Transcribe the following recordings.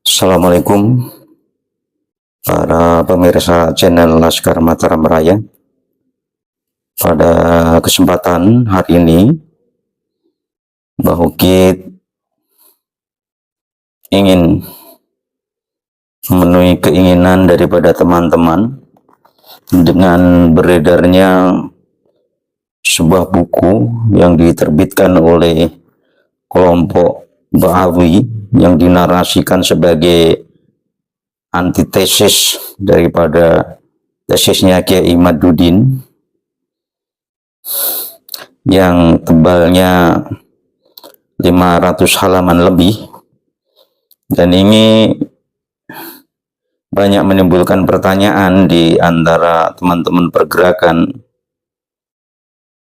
Assalamualaikum para pemirsa channel Laskar Mataram Raya. Pada kesempatan hari ini, Mbah Ukit ingin memenuhi keinginan daripada teman-teman dengan beredarnya sebuah buku yang diterbitkan oleh kelompok Ba'awi yang dinarasikan sebagai antitesis daripada tesisnya Kiai Imaduddin yang tebalnya 500 halaman lebih, dan ini banyak menimbulkan pertanyaan di antara teman-teman pergerakan.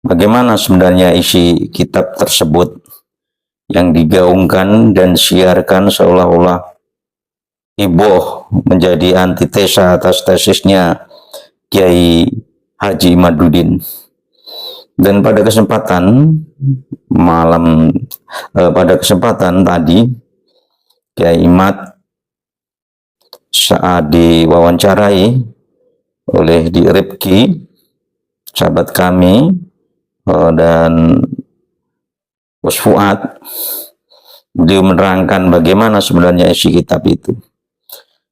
Bagaimana sebenarnya isi kitab tersebut yang digaungkan dan siarkan seolah-olah iboh menjadi antitesa atas tesisnya Kiai Haji Imaduddin. Dan pada kesempatan tadi, Kiai Imad saat diwawancarai oleh Di Ripki, sahabat kami, dan Gus Fuad, beliau menerangkan bagaimana sebenarnya isi kitab itu.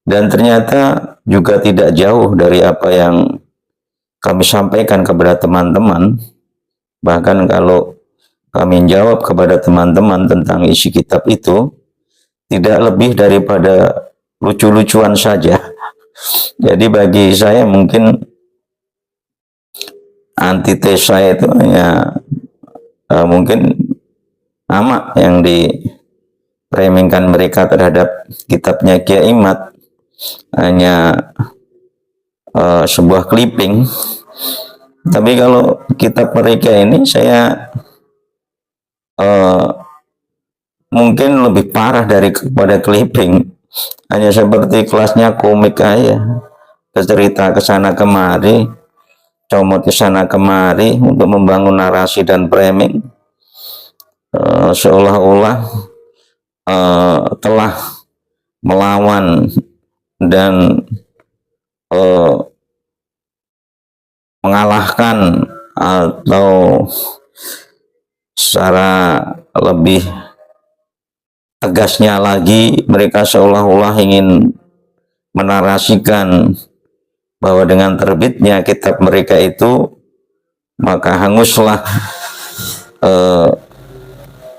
Dan ternyata juga tidak jauh dari apa yang kami sampaikan kepada teman-teman. Bahkan kalau kami jawab kepada teman-teman tentang isi kitab itu, tidak lebih daripada lucu-lucuan saja. Jadi bagi saya mungkin antitesa itu hanya mungkin nama yang dipremingkan mereka terhadap kitabnya Kiai Imad, hanya sebuah clipping. Tapi kalau kitab mereka ini saya mungkin lebih parah daripada clipping, hanya seperti kelasnya komik aja, bercerita kesana kemari, comot kesana kemari untuk membangun narasi dan framing, seolah-olah telah melawan dan mengalahkan, atau secara lebih tegasnya lagi mereka seolah-olah ingin menarasikan bahwa dengan terbitnya kitab mereka itu maka hanguslah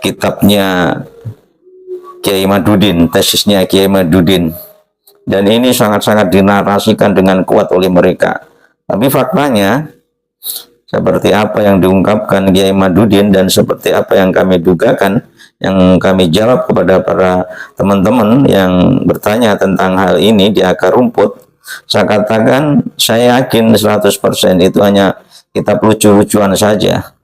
kitabnya Kiai Imaduddin, tesisnya Kiai Imaduddin. Dan ini sangat-sangat dinarasikan dengan kuat oleh mereka. Tapi faktanya seperti apa yang diungkapkan Kiai Imaduddin dan seperti apa yang kami dugakan, yang kami jawab kepada para teman-teman yang bertanya tentang hal ini di akar rumput, saya katakan saya yakin 100% itu hanya kitab lucu-lucuan saja,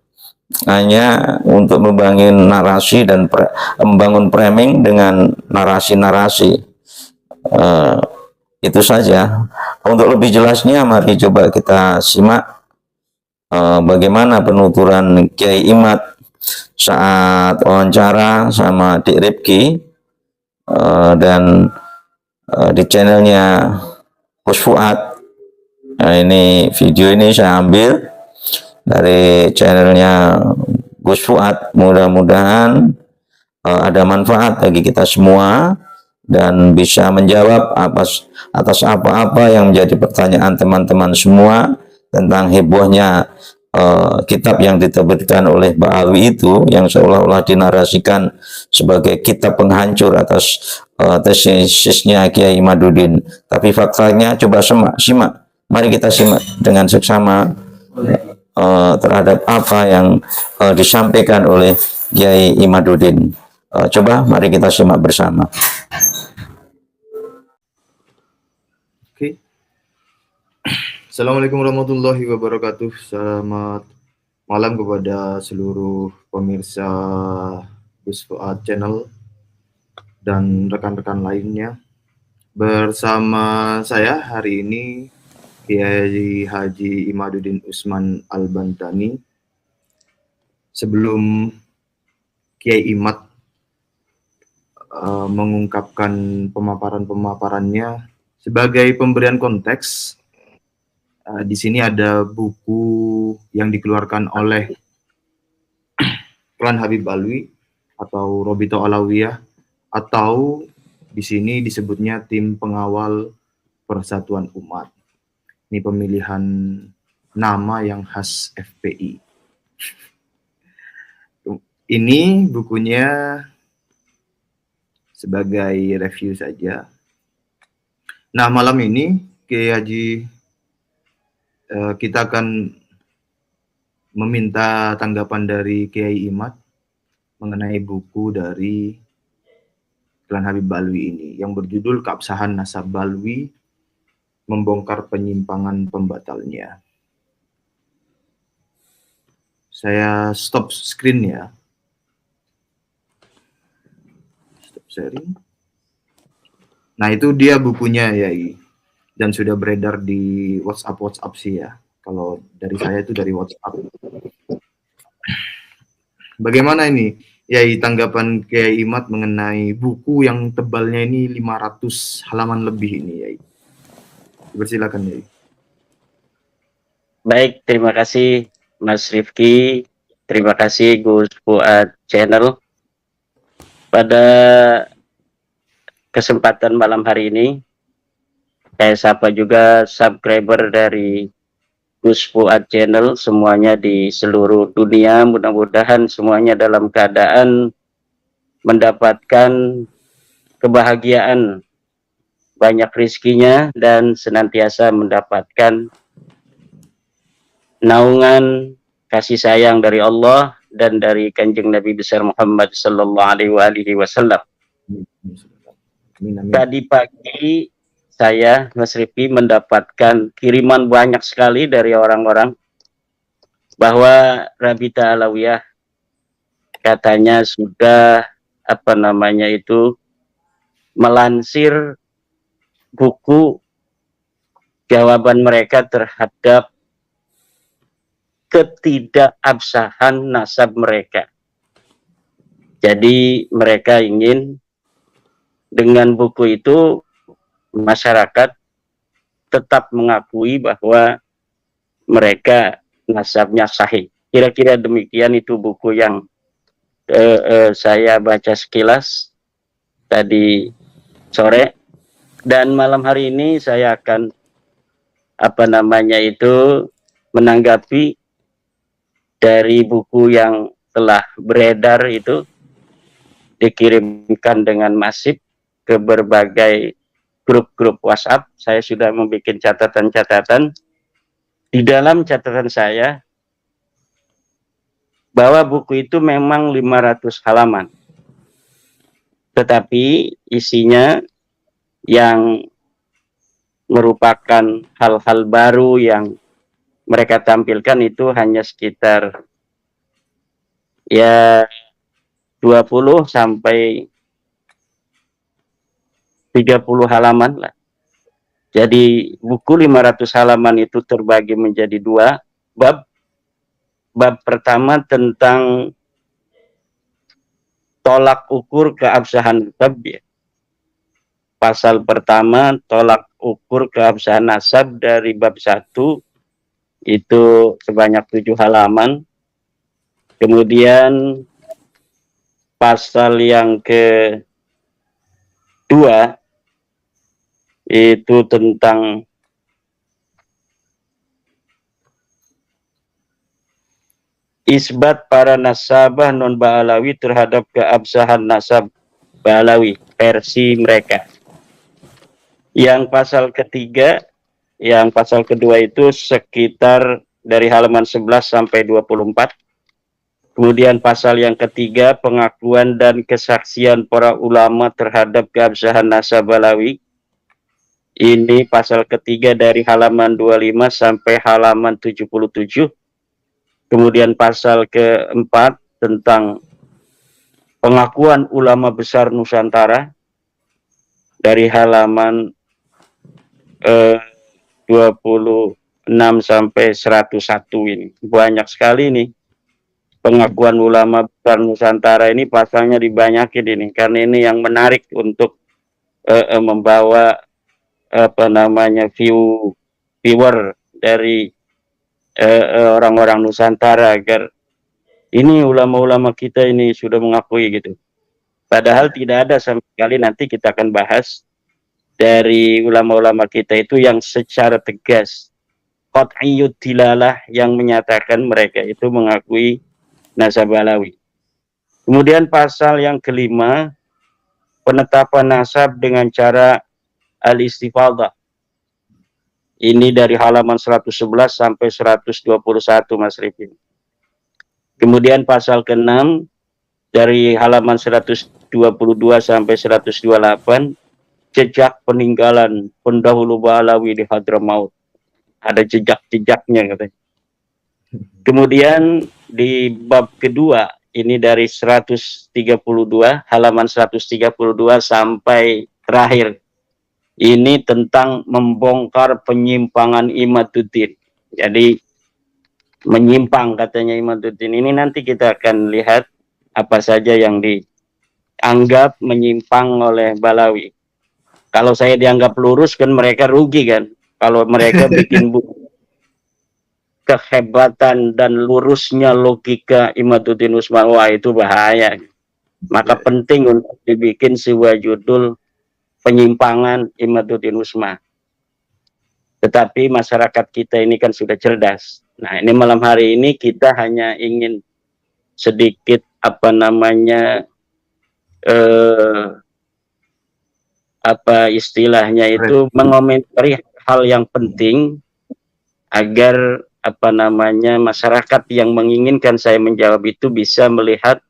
hanya untuk membangun narasi dan membangun framing dengan narasi-narasi. Itu saja. Untuk lebih jelasnya mari coba kita simak bagaimana penuturan Kiai Imad saat wawancara sama Dik Ripki, dan di channelnya Gus Fuad. Nah, ini video ini saya ambil dari channelnya Gus Fuad. Mudah-mudahan ada manfaat bagi kita semua dan bisa menjawab atas apa-apa yang menjadi pertanyaan teman-teman semua tentang hebohnya kitab yang diterbitkan oleh Ba'awi itu, yang seolah-olah dinarasikan sebagai kitab penghancur atas tesisnya Kiai Imaduddin. Tapi faktanya coba simak, mari kita simak dengan seksama terhadap apa yang disampaikan oleh Kiai Imaduddin. Coba mari kita simak bersama. Oke. Assalamualaikum warahmatullahi wabarakatuh. Selamat malam kepada seluruh pemirsa Gus Fuad Channel dan rekan-rekan lainnya. Bersama saya hari ini Kiai Haji Imaduddin Usman Al-Bantani. Sebelum Kiai Imad mengungkapkan pemaparan-pemaparannya sebagai pemberian konteks. Di sini ada buku yang dikeluarkan oleh Klan Habib Alwi atau Robito Alawiyah, atau di sini disebutnya tim pengawal persatuan umat. Ini pemilihan nama yang khas FPI. Ini bukunya sebagai review saja. Nah, malam ini Kiai Haji kita akan meminta tanggapan dari Kiai Imad mengenai buku dari Klan Habib Balwi ini yang berjudul Keabsahan Nasab Balwi, Membongkar Penyimpangan Pembatalnya. Saya stop screen ya. Stop sharing. Nah, itu dia bukunya ya, dan sudah beredar di WhatsApp sih ya. Kalau dari saya itu dari WhatsApp. Bagaimana ini, Yai, tanggapan Kiai Imad mengenai buku yang tebalnya ini 500 halaman lebih ini, Yai? Bersilakan, Yai. Baik, terima kasih Mas Rifki, terima kasih Gus Fuad Channel. Pada kesempatan malam hari ini, saya sapa juga subscriber dari Gus Fuad Channel, semuanya di seluruh dunia. Mudah-mudahan semuanya dalam keadaan mendapatkan kebahagiaan, banyak rizkinya, dan senantiasa mendapatkan naungan kasih sayang dari Allah dan dari Kanjeng Nabi besar Muhammad sallallahu alaihi wasallam. Tadi pagi saya, Mas Rifki, mendapatkan kiriman banyak sekali dari orang-orang bahwa Rabita Alawiyah katanya sudah melansir buku jawaban mereka terhadap ketidakabsahan nasab mereka. Jadi mereka ingin dengan buku itu masyarakat tetap mengakui bahwa mereka nasabnya sahih. Kira-kira demikian itu buku yang saya baca sekilas tadi sore, dan malam hari ini saya akan menanggapi dari buku yang telah beredar itu, dikirimkan dengan masif ke berbagai grup-grup WhatsApp. Saya sudah membuat catatan-catatan. Di dalam catatan saya bahwa buku itu memang 500 halaman, tetapi isinya yang merupakan hal-hal baru yang mereka tampilkan itu hanya sekitar ya 20 sampai 30 halaman lah. Jadi buku 500 halaman itu terbagi menjadi 2 bab. Bab pertama tentang tolak ukur keabsahan nasab. Pasal pertama tolak ukur keabsahan nasab dari bab 1 itu sebanyak 7 halaman. Kemudian pasal yang kedua itu tentang isbat para nasabah non Ba'alawi terhadap keabsahan nasab Ba'alawi versi mereka. Yang pasal ketiga, yang pasal kedua itu sekitar dari halaman 11 sampai 24. Kemudian pasal yang ketiga, pengakuan dan kesaksian para ulama terhadap keabsahan nasab Ba'alawi. Ini pasal ketiga dari halaman 25 sampai halaman 77. Kemudian pasal keempat tentang pengakuan ulama besar Nusantara dari halaman 26 sampai 101 ini. Banyak sekali nih pengakuan ulama besar Nusantara ini pasalnya dibanyakin ini, karena ini yang menarik untuk membawa apa namanya viewer dari orang-orang Nusantara, agar ini ulama-ulama kita ini sudah mengakui gitu. Padahal tidak ada sama sekali, nanti kita akan bahas dari ulama-ulama kita itu yang secara tegas qat'iyyud dilalah yang menyatakan mereka itu mengakui nasab Alawi. Kemudian pasal yang kelima, penetapan nasab dengan cara al-istifadah. Ini dari halaman 111 sampai 121 Mas Rifin. Kemudian pasal ke-6 dari halaman 122 sampai 128, jejak peninggalan pendahulu Ba'alawi di Hadramaut. Ada jejak-jejaknya katanya. Kemudian di bab kedua, ini dari 132, halaman 132 sampai terakhir. Ini tentang membongkar penyimpangan Imaduddin. Jadi menyimpang katanya Imaduddin. Ini nanti kita akan lihat apa saja yang dianggap menyimpang oleh Ba'alawi. Kalau saya dianggap lurus kan mereka rugi kan. Kalau mereka bikin buku kehebatan dan lurusnya logika Imaduddin Usman, wah itu bahaya. Maka penting untuk dibikin sebuah judul penyimpangan Imaduddin Usman. Tetapi masyarakat kita ini kan sudah cerdas. Nah, ini malam hari ini kita hanya ingin sedikit apa namanya apa istilahnya itu mengomentari hal yang penting agar apa namanya masyarakat yang menginginkan saya menjawab itu bisa melihat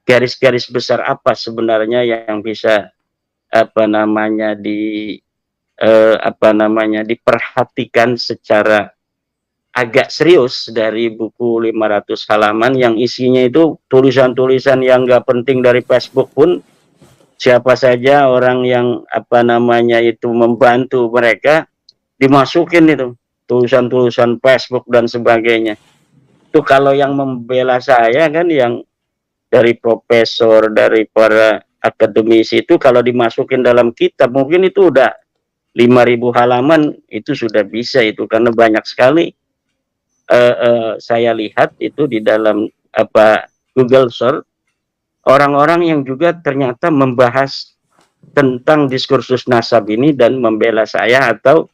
garis-garis besar apa sebenarnya yang bisa apa namanya diperhatikan secara agak serius dari buku 500 halaman yang isinya itu tulisan-tulisan yang nggak penting dari Facebook pun. Siapa saja orang yang apa namanya itu membantu mereka dimasukin itu tulisan-tulisan Facebook dan sebagainya. Itu kalau yang membela saya kan yang dari profesor, dari para akademisi itu kalau dimasukin dalam kitab mungkin itu udah 5.000 halaman itu sudah bisa itu, karena banyak sekali saya lihat itu di dalam apa Google Search orang-orang yang juga ternyata membahas tentang diskursus nasab ini dan membela saya atau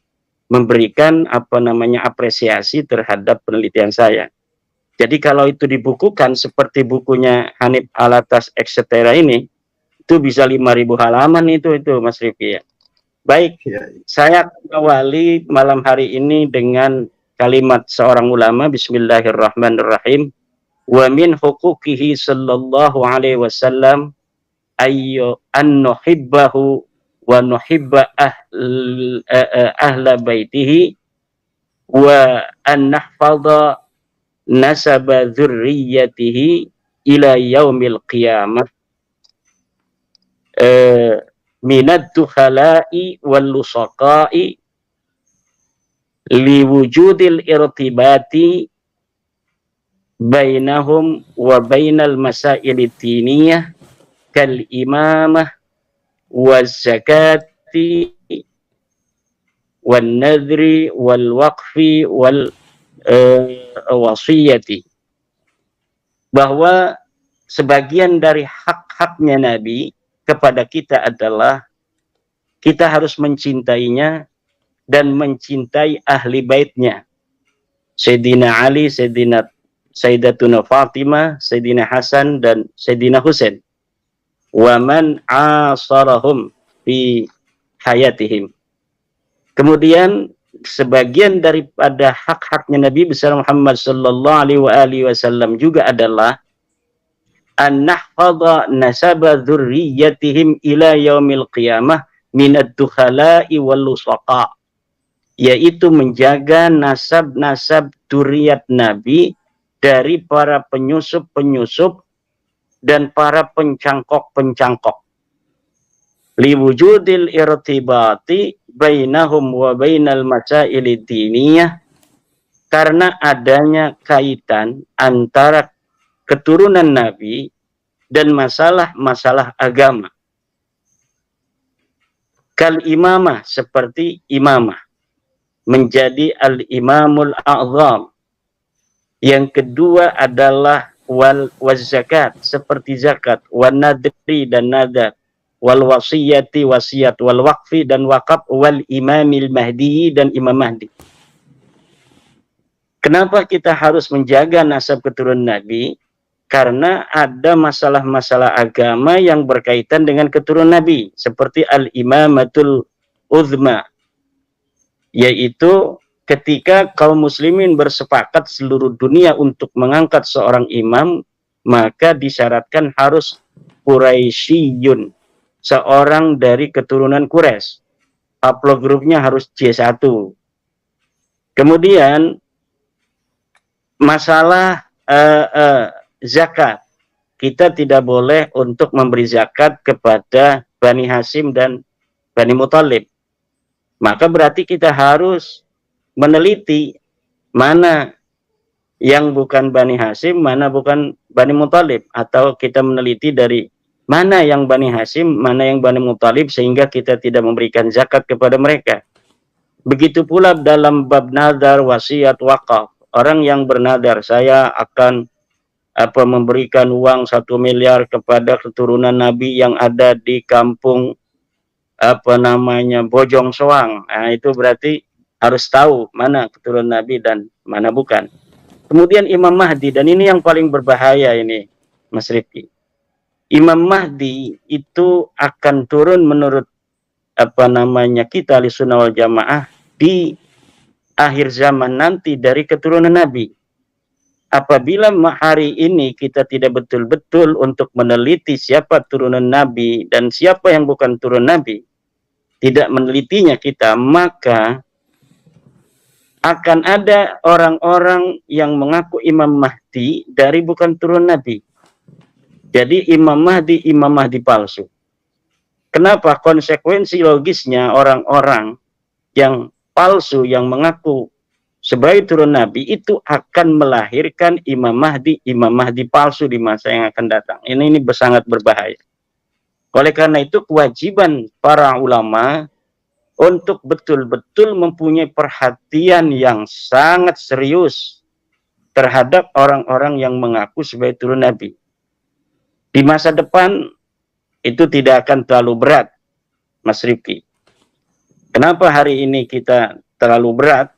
memberikan apa namanya apresiasi terhadap penelitian saya. Jadi kalau itu dibukukan seperti bukunya Hanif Alatas etc. ini, itu bisa 5.000 halaman itu Mas Rifi ya. Baik, saya awali malam hari ini dengan kalimat seorang ulama. Bismillahirrahmanirrahim. Wa min huquqihi sallallahu alaihi wasallam ayyu an nuhibbahu wa nuhibba ahla baitihi wa an nahfadha nasaba dzurriyyatihi ila yaumil qiyamah minad dukhala'i wal lusaqa'i liwujudil irtibati bainahum wa bainal masail diniyah kal imamah waz zakati wan nadri wal waqfi wal wasiyati, bahwa sebagian dari hak-haknya Nabi kepada kita adalah kita harus mencintainya dan mencintai ahli baitnya, Sayyidina Ali, Sayyidatuna Fatimah, Sayyidina Hasan dan Sayyidina Husain, wa man asarahum fi hayatihim. Kemudian sebagian daripada hak-haknya Nabi besar Muhammad sallallahu alaihi wasallam juga adalah an nahfadha nasaba dzurriyyatihim ila yaumil qiyamah minad dukhala'i wal lusaqa, yaitu menjaga nasab-nasab dzurriyyat Nabi dari para penyusup-penyusup dan para pencangkok-pencangkok. Liwujudil irtibati bainahum wa bainal masailid diniyah, karena adanya kaitan antara keturunan Nabi dan masalah-masalah agama. Kal imamah, seperti imamah, menjadi al-imamul a'zam. Yang kedua adalah wal zakat, seperti zakat, wan nadri dan nadar, wal wasiyati wasiat, wal waqfi dan wakaf, wal imamil mahdi dan imam mahdi. Kenapa kita harus menjaga nasab keturunan Nabi? Karena ada masalah-masalah agama yang berkaitan dengan keturunan Nabi, seperti al-imamatul uzma, yaitu ketika kaum muslimin bersepakat seluruh dunia untuk mengangkat seorang imam, maka disyaratkan harus Quraisyiyun, seorang dari keturunan Quraisy. Haplogrupnya harus J1. Kemudian masalah zakat, kita tidak boleh untuk memberi zakat kepada Bani Hashim dan Bani Muthalib. Maka berarti kita harus meneliti mana yang bukan Bani Hashim, mana bukan Bani Muthalib, atau kita meneliti dari mana yang Bani Hashim, mana yang Bani Muthalib, sehingga kita tidak memberikan zakat kepada mereka. Begitu pula dalam bab nadar, wasiat, wakaf. Orang yang bernadar, saya akan memberikan uang 1 miliar kepada keturunan Nabi yang ada di kampung Bojong Soang. Nah, itu berarti harus tahu mana keturunan Nabi dan mana bukan. Kemudian Imam Mahdi, dan ini yang paling berbahaya ini, Mas Rifki. Imam Mahdi itu akan turun menurut kita Ahlussunnah wal Jamaah di akhir zaman nanti dari keturunan Nabi. Apabila hari ini kita tidak betul-betul untuk meneliti siapa turunan Nabi dan siapa yang bukan turun Nabi, tidak menelitinya kita, maka akan ada orang-orang yang mengaku Imam Mahdi dari bukan turun Nabi. Jadi Imam Mahdi palsu. Kenapa? Konsekuensi logisnya orang-orang yang palsu yang mengaku sebagai turun Nabi itu akan melahirkan Imam Mahdi palsu di masa yang akan datang. Ini sangat berbahaya. Oleh karena itu kewajiban para ulama untuk betul-betul mempunyai perhatian yang sangat serius terhadap orang-orang yang mengaku sebagai turun Nabi. Di masa depan itu tidak akan terlalu berat, Mas Rifki. Kenapa hari ini kita terlalu berat?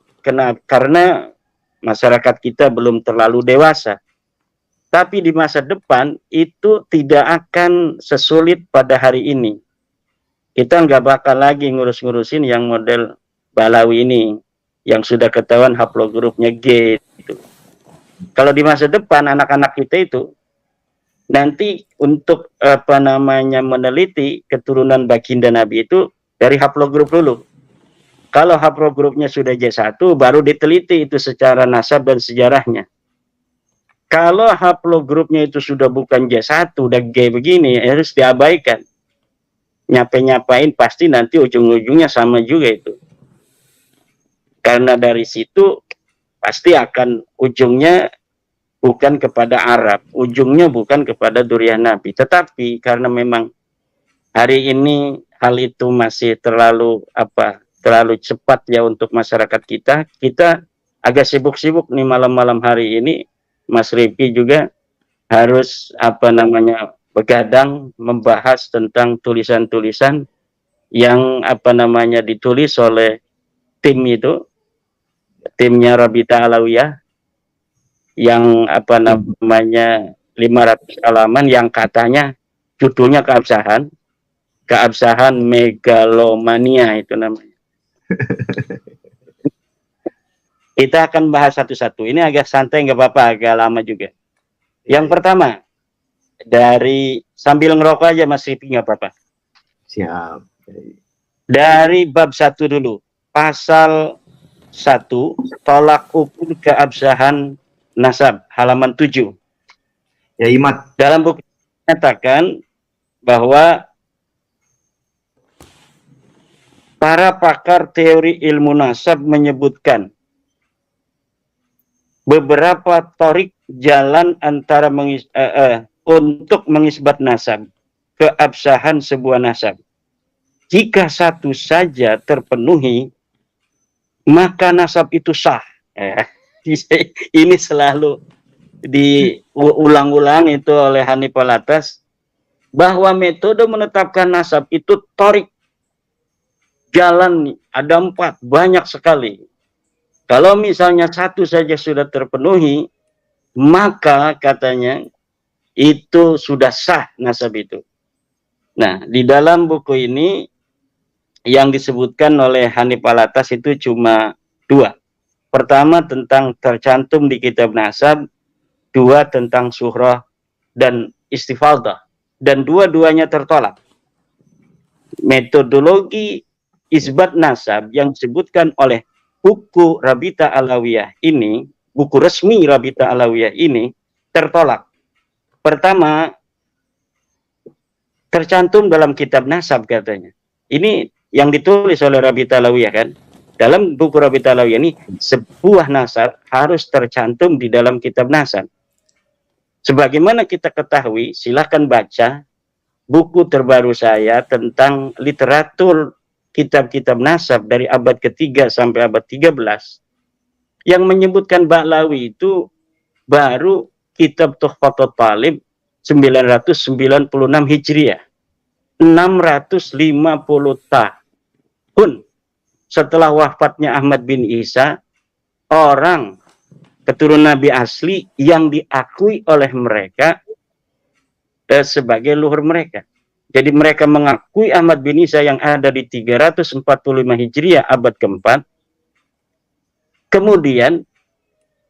Karena masyarakat kita belum terlalu dewasa. Tapi di masa depan itu tidak akan sesulit pada hari ini. Kita nggak bakal lagi ngurus-ngurusin yang model Balawi ini, yang sudah ketahuan haplogrupnya G. Gitu. Kalau di masa depan anak-anak kita itu nanti untuk meneliti keturunan baginda Nabi itu dari haplogrup dulu. Kalau haplogrupnya sudah J1, baru diteliti itu secara nasab dan sejarahnya. Kalau haplogrupnya itu sudah bukan J1, udah G begini, harus diabaikan. Nyapain pasti nanti ujung-ujungnya sama juga itu. Karena dari situ pasti akan ujungnya bukan kepada Arab, ujungnya bukan kepada Duriyah Nabi. Tetapi karena memang hari ini hal itu masih terlalu cepat ya untuk masyarakat kita agak sibuk-sibuk nih malam-malam hari ini. Mas Rifki juga harus begadang membahas tentang tulisan-tulisan yang ditulis oleh timnya Rabita Alawiyah yang 500 halaman yang katanya judulnya keabsahan megalomania itu namanya. Kita akan bahas satu-satu. Ini agak santai, nggak apa-apa, agak lama juga. Yang pertama, dari sambil ngerokok aja Mas Rifi, nggak apa-apa. Siap. Dari bab 1 dulu. Pasal 1, tolak ukur keabsahan nasab, halaman 7. Ya Imat. Dalam buku menyatakan bahwa para pakar teori ilmu nasab menyebutkan beberapa torik jalan antara untuk mengisbat nasab, keabsahan sebuah nasab. Jika satu saja terpenuhi, maka nasab itu sah. Ini selalu diulang-ulang itu oleh Hanif Alatas, bahwa metode menetapkan nasab itu torik, jalan ada 4, banyak sekali. Kalau misalnya satu saja sudah terpenuhi, maka katanya itu sudah sah nasab itu. Nah, di dalam buku ini yang disebutkan oleh Hanif Alatas itu cuma 2. Pertama tentang tercantum di kitab nasab, 2 tentang suhrah dan istifadah, dan dua-duanya tertolak. Metodologi isbat nasab yang disebutkan oleh buku Rabita Alawiyah ini, buku resmi Rabita Alawiyah ini tertolak. Pertama, tercantum dalam kitab nasab katanya. Ini yang ditulis oleh Rabita Alawiyah kan. Dalam buku Rabita Alawiyah ini, sebuah nasab harus tercantum di dalam kitab nasab. Sebagaimana kita ketahui, silakan baca buku terbaru saya tentang literatur kitab-kitab nasab dari abad ke-3 sampai abad 13 yang menyebutkan Ba'lawi itu baru kitab Tuhfatul Talib 996 Hijriah, 650 tahun setelah wafatnya Ahmad bin Isa, orang keturunan Nabi asli yang diakui oleh mereka sebagai luhur mereka. Jadi mereka mengakui Ahmad bin Isa yang ada di 345 Hijriah abad ke-4. Kemudian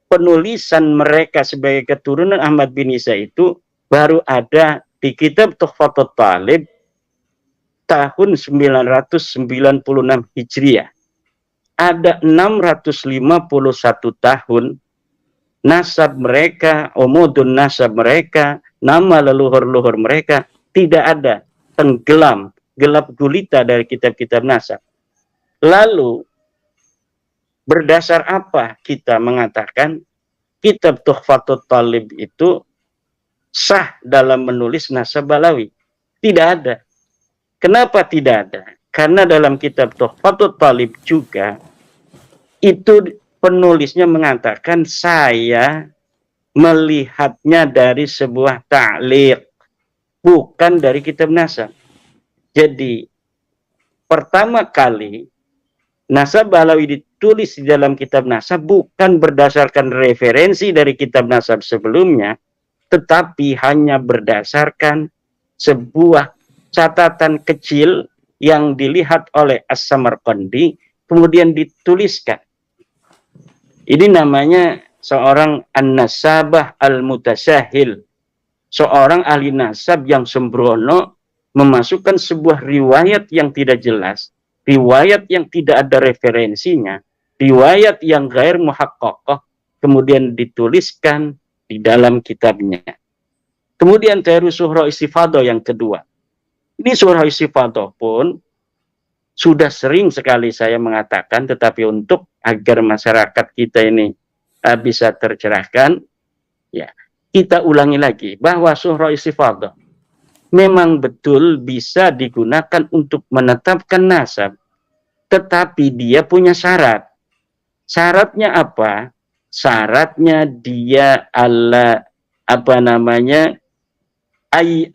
penulisan mereka sebagai keturunan Ahmad bin Isa itu baru ada di kitab Tuhfatul Talib tahun 996 Hijriah. Ada 651 tahun nasab mereka, umudun nasab mereka, nama leluhur-leluhur mereka tidak ada, tenggelam, gelap gulita dari kitab-kitab nasab. Lalu berdasar apa kita mengatakan kitab Tuhfatul Talib itu sah dalam menulis nasab Ba'lawi? Tidak ada. Kenapa tidak ada? Karena dalam kitab Tuhfatul Talib juga itu penulisnya mengatakan saya melihatnya dari sebuah ta'liq, bukan dari kitab nasab. Jadi pertama kali nasab Ba'lawi ditulis di dalam kitab nasab bukan berdasarkan referensi dari kitab nasab sebelumnya, tetapi hanya berdasarkan sebuah catatan kecil yang dilihat oleh As-Samarqandi kemudian dituliskan. Ini namanya seorang an-nasabah al-mutasahil, seorang ahli nasab yang sembrono memasukkan sebuah riwayat yang tidak jelas, riwayat yang tidak ada referensinya, riwayat yang ghair muhaqqaqah, kemudian dituliskan di dalam kitabnya. Kemudian teori suhrah istifadah yang kedua. Ini suhrah istifadah pun sudah sering sekali saya mengatakan, tetapi untuk agar masyarakat kita ini bisa tercerahkan, ya kita ulangi lagi bahwa suhrah istifadah memang betul bisa digunakan untuk menetapkan nasab, tetapi dia punya syarat. Syaratnya apa? Syaratnya dia alla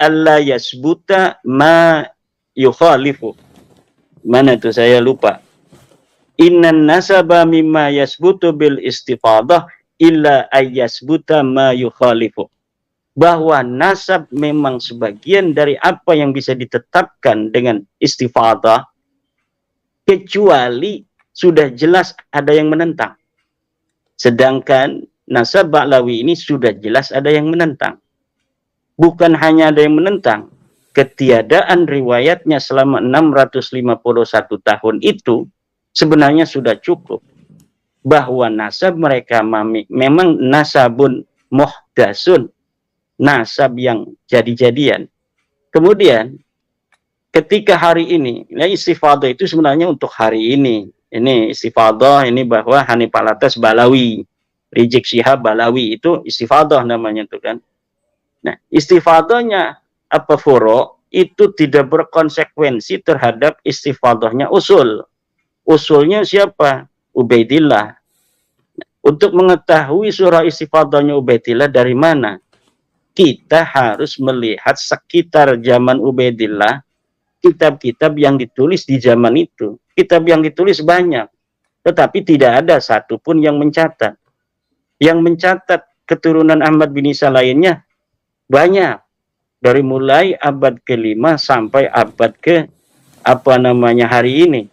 alla yasbuta ma yukhalifu. Mana itu saya lupa. Innan nasaba mimma yasbutu bil istifadah illa ayyasbuta ma yukhalifu. Bahwa nasab memang sebagian dari apa yang bisa ditetapkan dengan istifadah, kecuali sudah jelas ada yang menentang. Sedangkan nasab Ba'lawi ini sudah jelas ada yang menentang. Bukan hanya ada yang menentang, ketiadaan riwayatnya selama 651 tahun itu sebenarnya sudah cukup. Bahwa nasab mereka memang nasabun muhdasun, nasab yang jadi-jadian. Kemudian ketika hari ini, nah istifadah itu sebenarnya untuk hari ini. Ini istifadah ini bahwa Hanif Alatas Ba'lawi. Rizik Syihab Balawi itu istifadah namanya tuh kan. Nah, istifadahnya apa furo itu tidak berkonsekuensi terhadap istifadahnya usul. Usulnya siapa? Ubaidillah. Untuk mengetahui surah istifadahnya Ubaidillah dari mana? Kita harus melihat sekitar zaman Ubaidillah, kitab-kitab yang ditulis di zaman itu. Kitab yang ditulis banyak, tetapi tidak ada satupun yang mencatat. Yang mencatat keturunan Ahmad bin Isa lainnya banyak. Dari mulai abad ke-5 sampai abad ke hari ini.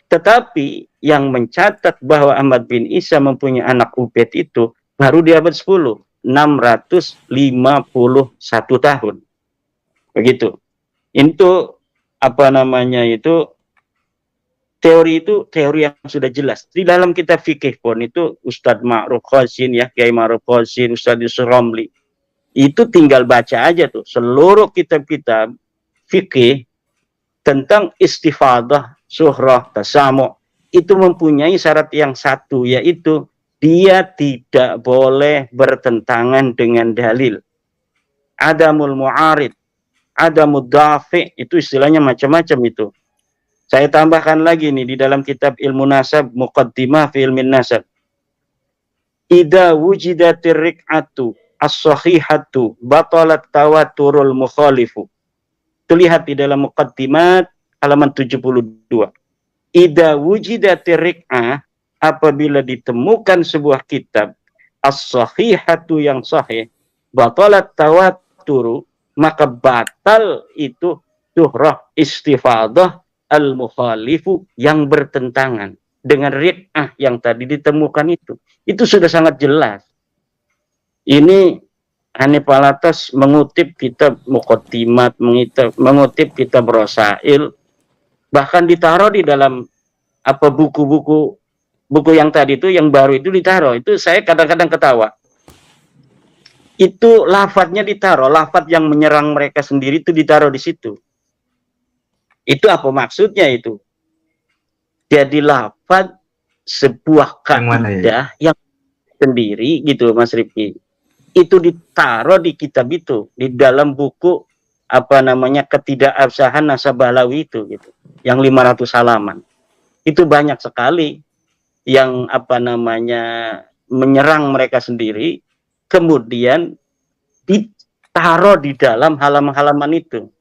Tetapi yang mencatat bahwa Ahmad bin Isa mempunyai anak Ubaid itu baru di abad 10, 651 tahun. Begitu. Itu teori itu teori yang sudah jelas. Di dalam kitab fikih pun itu Ustadz Ma'ruf Qasim ya, Kiai Ma'ruf Qasim, Ustadz Yusuf Romli. Itu tinggal baca aja tuh seluruh kitab-kitab fikih tentang istifadah, suhrah, tasamu' itu mempunyai syarat yang satu, yaitu dia tidak boleh bertentangan dengan dalil. Adamul mu'arid, adamud dafi, itu istilahnya macam-macam itu. Saya tambahkan lagi nih di dalam kitab Ilmu Nasab, Muqaddimah fi Ilmin Nasab. Idza wujidatir rik'atu as-sahihatu batalat tawaturul mukhalifu. Terlihat di dalam Muqaddimat halaman 72. Idza wujidatir rik'ah, apabila ditemukan sebuah kitab as-sahihatu yang sahih, batalat tawaturu, maka batal itu surah istifadah al-mukhalifu yang bertentangan dengan rik'ah yang tadi ditemukan itu. Itu sudah sangat jelas. Ini Hanif Alatas mengutip kitab Muqaddimat, mengutip kitab Rasail, bahkan ditaruh di dalam buku-buku yang tadi itu, yang baru itu ditaruh. Itu saya kadang-kadang ketawa. Itu lafadznya ditaruh, lafadz yang menyerang mereka sendiri itu ditaruh di situ. Itu apa maksudnya itu? Jadi lafadz sebuah kaidah yang sendiri gitu Mas Rifki. Itu ditaruh di kitab itu, di dalam buku ketidakabsahan nasab Balawi itu gitu. Yang 500 halaman. Itu banyak sekali yang menyerang mereka sendiri, kemudian ditaruh di dalam halaman-halaman itu.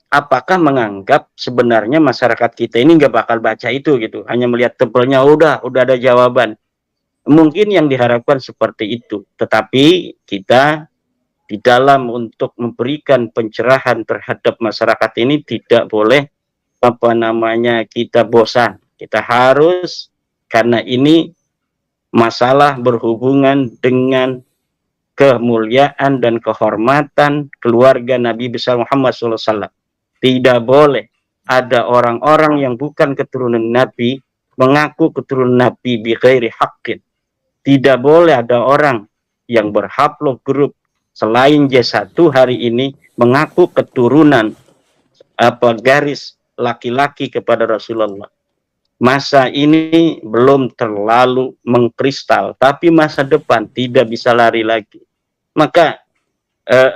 Apakah menganggap sebenarnya masyarakat kita ini nggak bakal baca itu gitu, hanya melihat tebelnya udah ada jawaban. Mungkin yang diharapkan seperti itu, tetapi kita di dalam untuk memberikan pencerahan terhadap masyarakat ini tidak boleh kita bosan. Kita harus, karena ini masalah berhubungan dengan kemuliaan dan kehormatan keluarga Nabi besar Muhammad SAW. Tidak boleh ada orang-orang yang bukan keturunan Nabi mengaku keturunan Nabi bi ghairi haqqin. Tidak boleh ada orang yang berhaplog grup selain J1 hari ini mengaku keturunan garis laki-laki kepada Rasulullah. Masa ini belum terlalu mengkristal, tapi masa depan tidak bisa lari lagi. Maka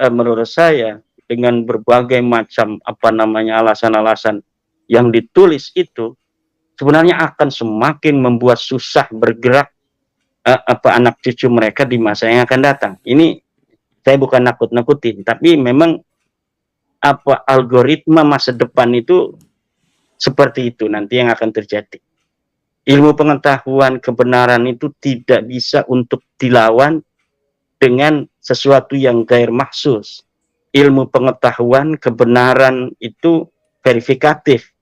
menurut saya dengan berbagai macam alasan-alasan yang ditulis itu sebenarnya akan semakin membuat susah bergerak anak cucu mereka di masa yang akan datang. Ini saya bukan nakut-nakutin, tapi memang algoritma masa depan itu seperti itu nanti yang akan terjadi. Ilmu pengetahuan kebenaran itu tidak bisa untuk dilawan dengan sesuatu yang gair maksus. Ilmu pengetahuan kebenaran itu verifikatif.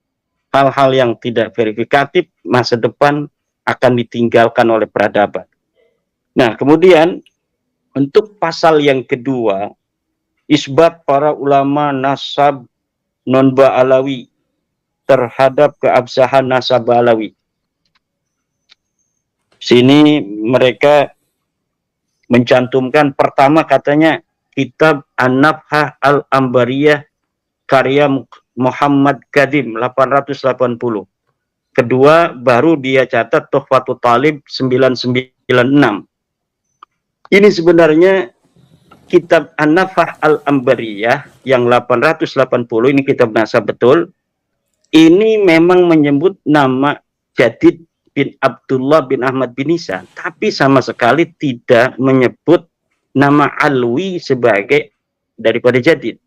Hal-hal yang tidak verifikatif masa depan akan ditinggalkan oleh peradaban. Nah, kemudian untuk pasal yang kedua, isbat para ulama nasab non-Ba'alawi terhadap keabsahan nasab Ba'alawi. Sini mereka mencantumkan pertama katanya kitab An-Nafhah Al-Ambariyah karya Muhammad Kadim 880. Kedua baru dia catat Tuhfatul Talib 99. 996. Ini sebenarnya kitab An-Nafah Al-Ambariyah yang 880, ini kitab nasab betul. Ini memang menyebut nama Jadid bin Abdullah bin Ahmad bin Isa, tapi sama sekali tidak menyebut nama Alwi sebagai daripada Jadid.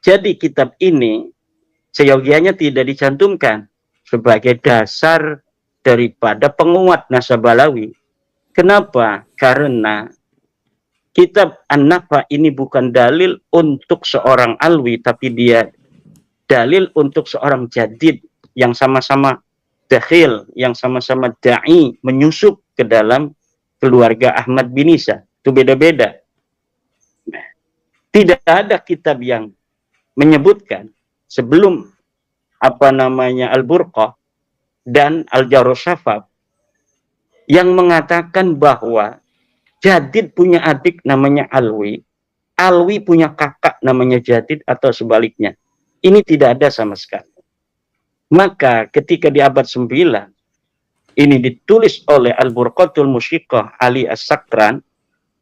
Jadi kitab ini seyogianya tidak dicantumkan sebagai dasar daripada penguat nasab Alawi. Kenapa? Karena kitab An-Nafah ini bukan dalil untuk seorang Alwi, tapi dia dalil untuk seorang Jadid yang sama-sama dakhil, yang sama-sama da'i, menyusup ke dalam keluarga Ahmad bin Isa. Itu beda-beda. Nah, tidak ada kitab yang menyebutkan sebelum Al-Burqah dan Al-Jarusafaf yang mengatakan bahwa Jadid punya adik namanya Alwi, Alwi punya kakak namanya Jadid, atau sebaliknya. Ini tidak ada sama sekali. Maka ketika di abad 9 ini ditulis oleh Al-Burqatul Musyiqah Ali As-Sakran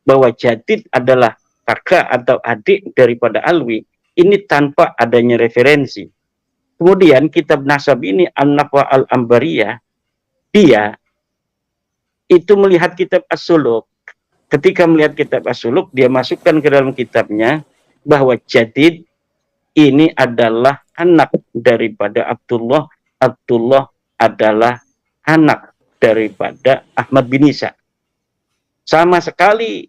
bahwa Jadid adalah kakak atau adik daripada Alwi, ini tanpa adanya referensi. Kemudian kitab nasab ini An-Nafah Al-Ambariyah, dia itu melihat kitab As-Suluk. Ketika melihat kitab As-Suluk, dia masukkan ke dalam kitabnya bahwa Jadid ini adalah anak daripada Abdullah. Abdullah adalah anak daripada Ahmad bin Isa. Sama sekali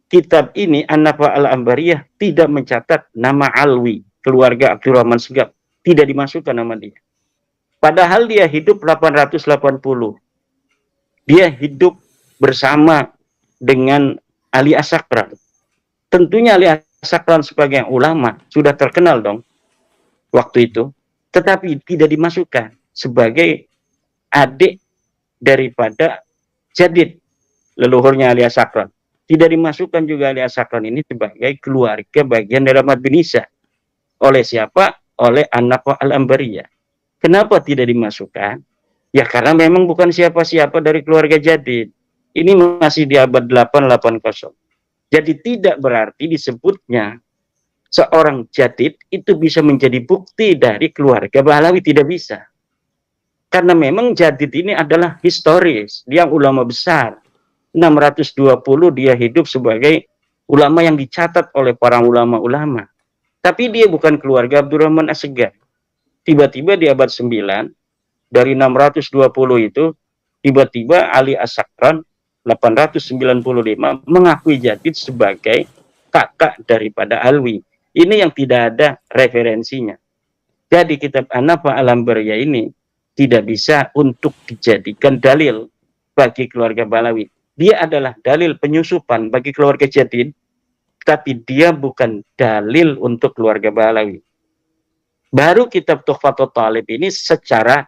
kitab ini An-Nafah Al-Ambariyah tidak mencatat nama Alwi, keluarga Abdurrahman Segaf. Tidak dimasukkan nama dia. Padahal dia hidup 880. Dia hidup bersama dengan Ali As-Sakran. Tentunya Ali As-Sakran sebagai ulama sudah terkenal dong waktu itu, tetapi tidak dimasukkan sebagai adik daripada Jadid, leluhurnya Ali As-Sakran. Tidak dimasukkan juga Ali As-Sakran ini sebagai keluarga bagian dari Ahmad bin Isa. Oleh siapa? Oleh An-Nafah Al-Ambariyah. Kenapa tidak dimasukkan? Ya karena memang bukan siapa-siapa dari keluarga Jadid. Ini masih di abad 880. Jadi tidak berarti disebutnya seorang Jadid itu bisa menjadi bukti dari keluarga Bahlawi, tidak bisa. Karena memang Jadid ini adalah historis, dia ulama besar. 620 dia hidup sebagai ulama yang dicatat oleh para ulama-ulama. Tapi dia bukan keluarga Abdurrahman As-Segaf. Tiba-tiba di abad 9, dari 620 itu, tiba-tiba Ali As-Sakran 895 mengakui Jadid sebagai kakak daripada Alwi. Ini yang tidak ada referensinya. Jadi kitab An-Nafah Al-Ambariyah ini tidak bisa untuk dijadikan dalil bagi keluarga Bahlawi. Dia adalah dalil penyusupan bagi keluarga Jadid, tapi dia bukan dalil untuk keluarga Bahlawi. Baru kitab Tuhfatul Talib ini secara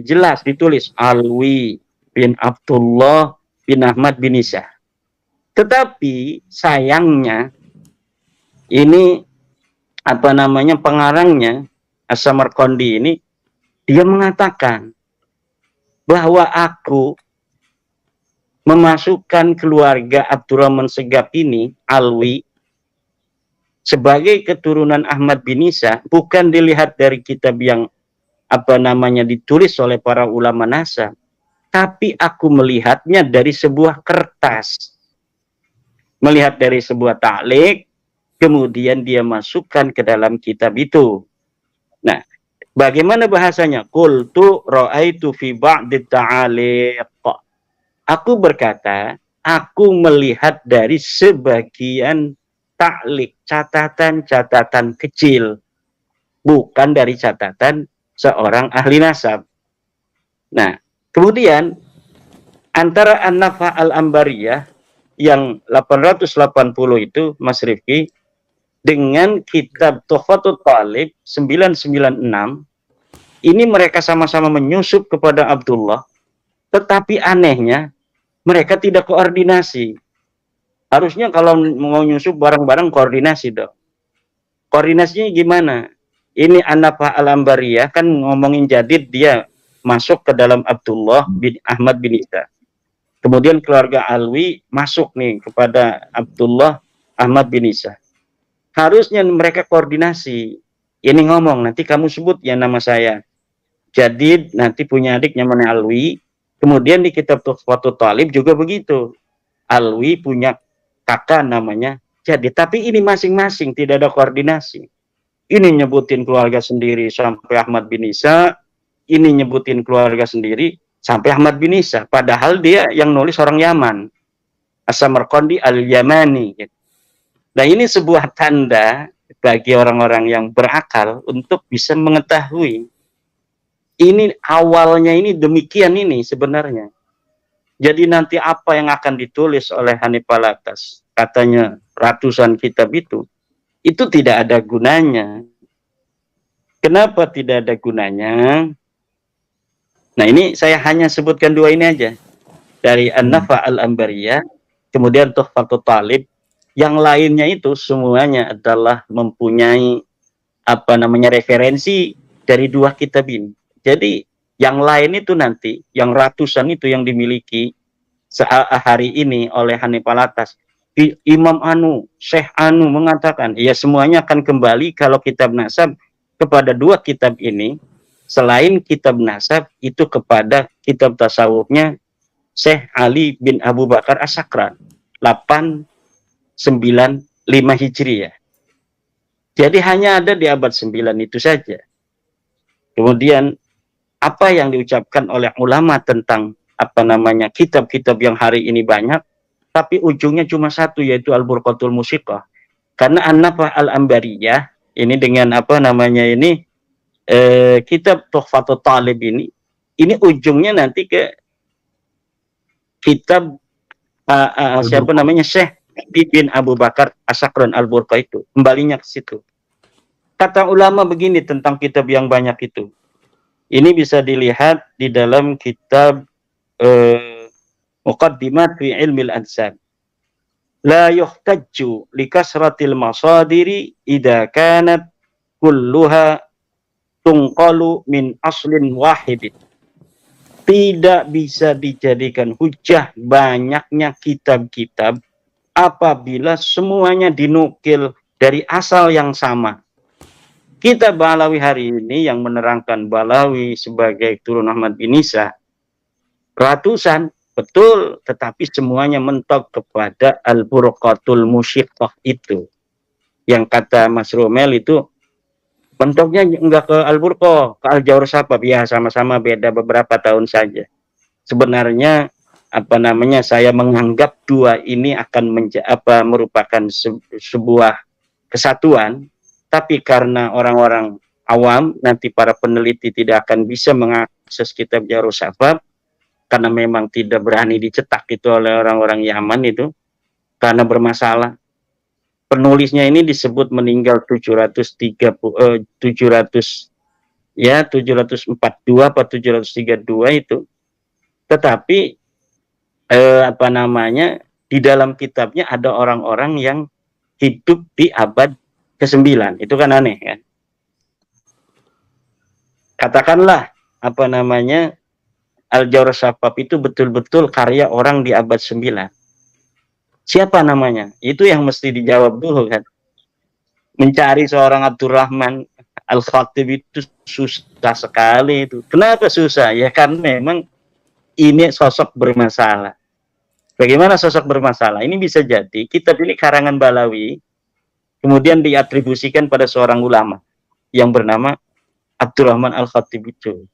jelas ditulis Alwi bin Abdullah bin Ahmad bin Isa. Tetapi sayangnya ini pengarangnya As-Samarqandi ini dia mengatakan bahwa aku memasukkan keluarga Abdurrahman Segaf ini Alwi sebagai keturunan Ahmad bin Isa bukan dilihat dari kitab yang ditulis oleh para ulama nasab, tapi aku melihatnya dari sebuah kertas, melihat dari sebuah ta'liq, kemudian dia masukkan ke dalam kitab itu. Nah, bagaimana bahasanya? Qultu ra'aitu fi ba'di ta'aliq. Aku berkata, aku melihat dari sebagian ta'liq, catatan-catatan kecil, bukan dari catatan seorang ahli nasab. Nah, kemudian antara An-Nafah Al-Ambariyah yang 880 itu, Mas Rifki, dengan kitab Tuhfatul Talib 996, ini mereka sama-sama menyusup kepada Abdullah, tetapi anehnya mereka tidak koordinasi. Harusnya kalau mau nyusup bareng-bareng koordinasi dong. Koordinasinya gimana? Ini An-Nafah Al-Ambariyah kan ngomongin Jadid, dia masuk ke dalam Abdullah bin Ahmad bin Isa. Kemudian keluarga Alwi masuk nih kepada Abdullah Ahmad bin Isa. Harusnya mereka koordinasi. Ini ngomong, nanti kamu sebut ya nama saya. Jadi nanti punya adik namanya Alwi. Kemudian di kitab Tuhfatul Talib juga begitu. Alwi punya kakak namanya Jadi. Tapi ini masing-masing tidak ada koordinasi. Ini nyebutin keluarga sendiri sampai Ahmad bin Isa. Ini nyebutin keluarga sendiri sampai Ahmad bin Isa. Padahal dia yang nulis orang Yaman. As-Samarqandi al-Yamani. Nah ini sebuah tanda bagi orang-orang yang berakal untuk bisa mengetahui ini awalnya ini demikian ini sebenarnya. Jadi nanti apa yang akan ditulis oleh Hanif Alatas, katanya ratusan kitab itu tidak ada gunanya. Kenapa tidak ada gunanya? Nah ini saya hanya sebutkan dua ini aja. Dari An-Nafa al-Ambariyah, kemudian Tuhfatul Talib. Yang lainnya itu semuanya adalah mempunyai referensi dari dua kitab ini. Jadi yang lain itu nanti, yang ratusan itu yang dimiliki hari ini oleh Hanif Alatas, Imam Anu, Syekh Anu mengatakan, ya semuanya akan kembali kalau kitab nasab kepada dua kitab ini, selain kitab nasab itu kepada kitab tasawufnya Syekh Ali bin Abu Bakar As-Sakran 895 Hijriah. Jadi hanya ada di abad 9 itu saja. Kemudian apa yang diucapkan oleh ulama tentang kitab-kitab yang hari ini banyak, tapi ujungnya cuma satu, yaitu Al-Burqatul Musiqah. Karena An-Nafa al-Ambariyah ini dengan kitab Tuhfatul Talib ini ujungnya nanti ke kitab Syekh bin Abu Bakar As-Sakran Al-Burqah itu, kembalinya ke situ. Kata ulama begini tentang kitab yang banyak itu. Ini bisa dilihat di dalam kitab Muqaddimat fi Ilmil Ansab. La yuhtajju li kasratil masadiri idza kanat kulluha tunqalu min aslin wahidin. Tidak bisa dijadikan hujah banyaknya kitab-kitab apabila semuanya dinukil dari asal yang sama. Kitab Ba'alawi hari ini yang menerangkan Ba'alawi sebagai turun Ahmad bin Isa ratusan, betul, tetapi semuanya mentok kepada Al-Burqatul Musiqah itu. Yang kata Mas Romel itu mentoknya enggak ke Al-Burqah, ke Al-Jawhar Sabab, ya sama-sama beda beberapa tahun saja. Sebenarnya saya menganggap dua ini akan merupakan sebuah kesatuan, tapi karena orang-orang awam, nanti para peneliti tidak akan bisa mengakses kitab Jawhar Sabab karena memang tidak berani dicetak itu oleh orang-orang Yaman itu karena bermasalah. Penulisnya ini disebut meninggal 742 atau 732 itu. Tetapi di dalam kitabnya ada orang-orang yang hidup di abad ke-9. Itu kan aneh kan? Katakanlah Al-Jawhar Sabab itu betul-betul karya orang di abad 9. Siapa namanya? Itu yang mesti dijawab dulu kan. Mencari seorang Abdurrahman Al-Khatib itu susah sekali itu. Kenapa susah? Ya karena memang ini sosok bermasalah. Bagaimana sosok bermasalah? Ini bisa jadi kitab ini karangan Ba'alawi, kemudian diatribusikan pada seorang ulama yang bernama Abdurrahman Al-Khatib itu.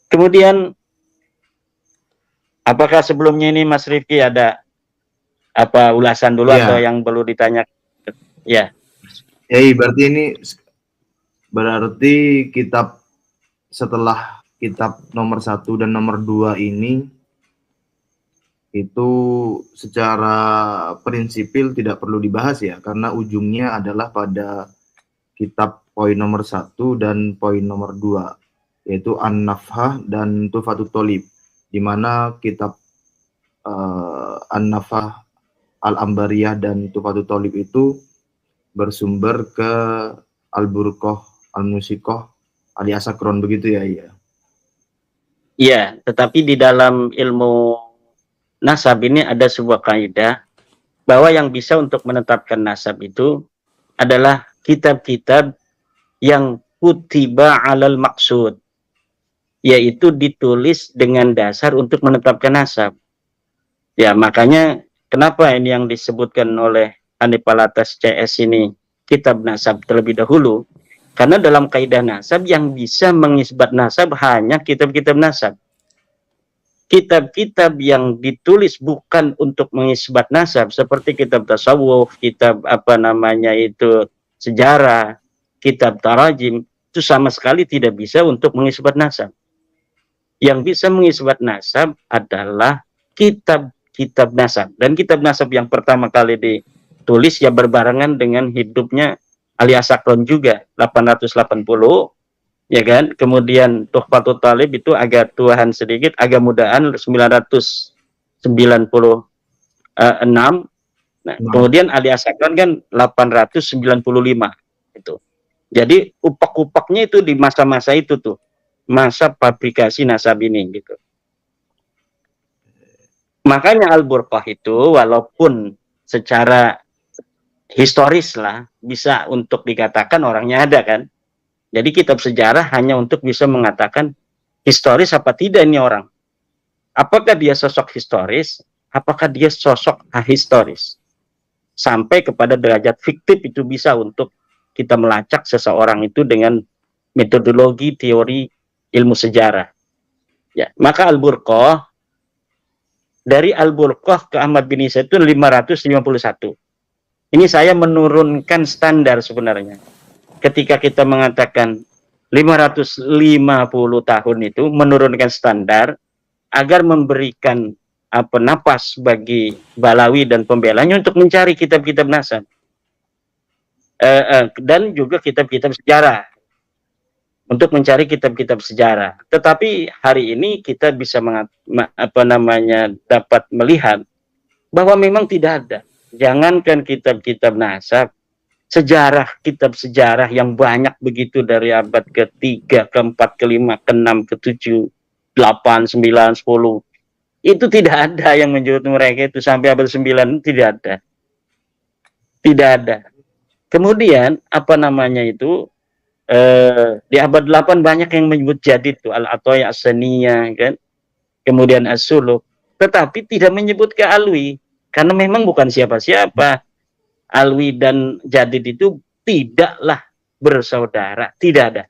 Kemudian apakah sebelumnya ini Mas Rifki ada ulasan dulu atau yang perlu ditanya? Ya. Berarti kitab setelah kitab nomor 1 dan nomor 2 ini itu secara prinsipil tidak perlu dibahas ya, karena ujungnya adalah pada kitab poin nomor 1 dan poin nomor 2, yaitu An-Nafhah dan Tuhfatul Talib, di mana kitab An-Nafhah Al-Ambariyah dan Tuhfatul Talib itu bersumber ke Al-Burqah Al-Musiqah Ali As-Sakran, begitu ya. Iya. Iya, tetapi di dalam ilmu nasab ini ada sebuah kaidah bahwa yang bisa untuk menetapkan nasab itu adalah kitab-kitab yang kutiba alal maksud, yaitu ditulis dengan dasar untuk menetapkan nasab. Ya, makanya kenapa ini yang disebutkan oleh Hanif Alatas CS ini kitab nasab terlebih dahulu, karena dalam kaidah nasab yang bisa mengisbat nasab hanya kitab-kitab nasab. Kitab-kitab yang ditulis bukan untuk mengisbat nasab seperti kitab tasawuf, kitab apa namanya itu sejarah, kitab tarajim, itu sama sekali tidak bisa untuk mengisbat nasab. Yang bisa mengisbat nasab adalah kitab-kitab nasab. Dan kitab nasab yang pertama kali ditulis ya berbarengan dengan hidupnya Ali Asakron juga 880, ya kan. Kemudian Tuhfatul Talib itu agak tuahan sedikit, agak mudaan 996. Nah, kemudian Ali Asakron kan 895 itu. Jadi upak-upaknya itu di masa-masa itu tuh, masa fabrikasi nasab ini gitu. Makanya Al-Burqah itu walaupun secara historis lah bisa untuk dikatakan orangnya ada kan. Jadi kitab sejarah hanya untuk bisa mengatakan historis apa tidak ini orang. Apakah dia sosok historis, apakah dia sosok ahistoris. Sampai kepada derajat fiktif itu bisa untuk kita melacak seseorang itu dengan metodologi teori ilmu sejarah. Ya, maka Al-Burqah dari Al-Burqah ke Ahmad bin Isa itu 551. Ini saya menurunkan standar sebenarnya. Ketika kita mengatakan 550 tahun itu menurunkan standar agar memberikan napas bagi Balawi dan pembelanya untuk mencari kitab-kitab nasab dan juga kitab-kitab sejarah, untuk mencari kitab-kitab sejarah. Tetapi hari ini kita bisa dapat melihat bahwa memang tidak ada. Jangankan kitab-kitab nasab, sejarah, kitab sejarah yang banyak begitu dari abad ke-3, ke-4, ke-5, ke-6, ke-7, 8, 9, 10. Itu tidak ada yang menyebut mereka itu sampai abad 9, tidak ada. Tidak ada. Kemudian di abad 8 banyak yang menyebut jadid itu Al-Ataya As-Saniyah kan. Kemudian As-Suluk, tetapi tidak menyebut ke Alwi karena memang bukan siapa-siapa. Alwi dan jadid itu tidaklah bersaudara, tidak ada.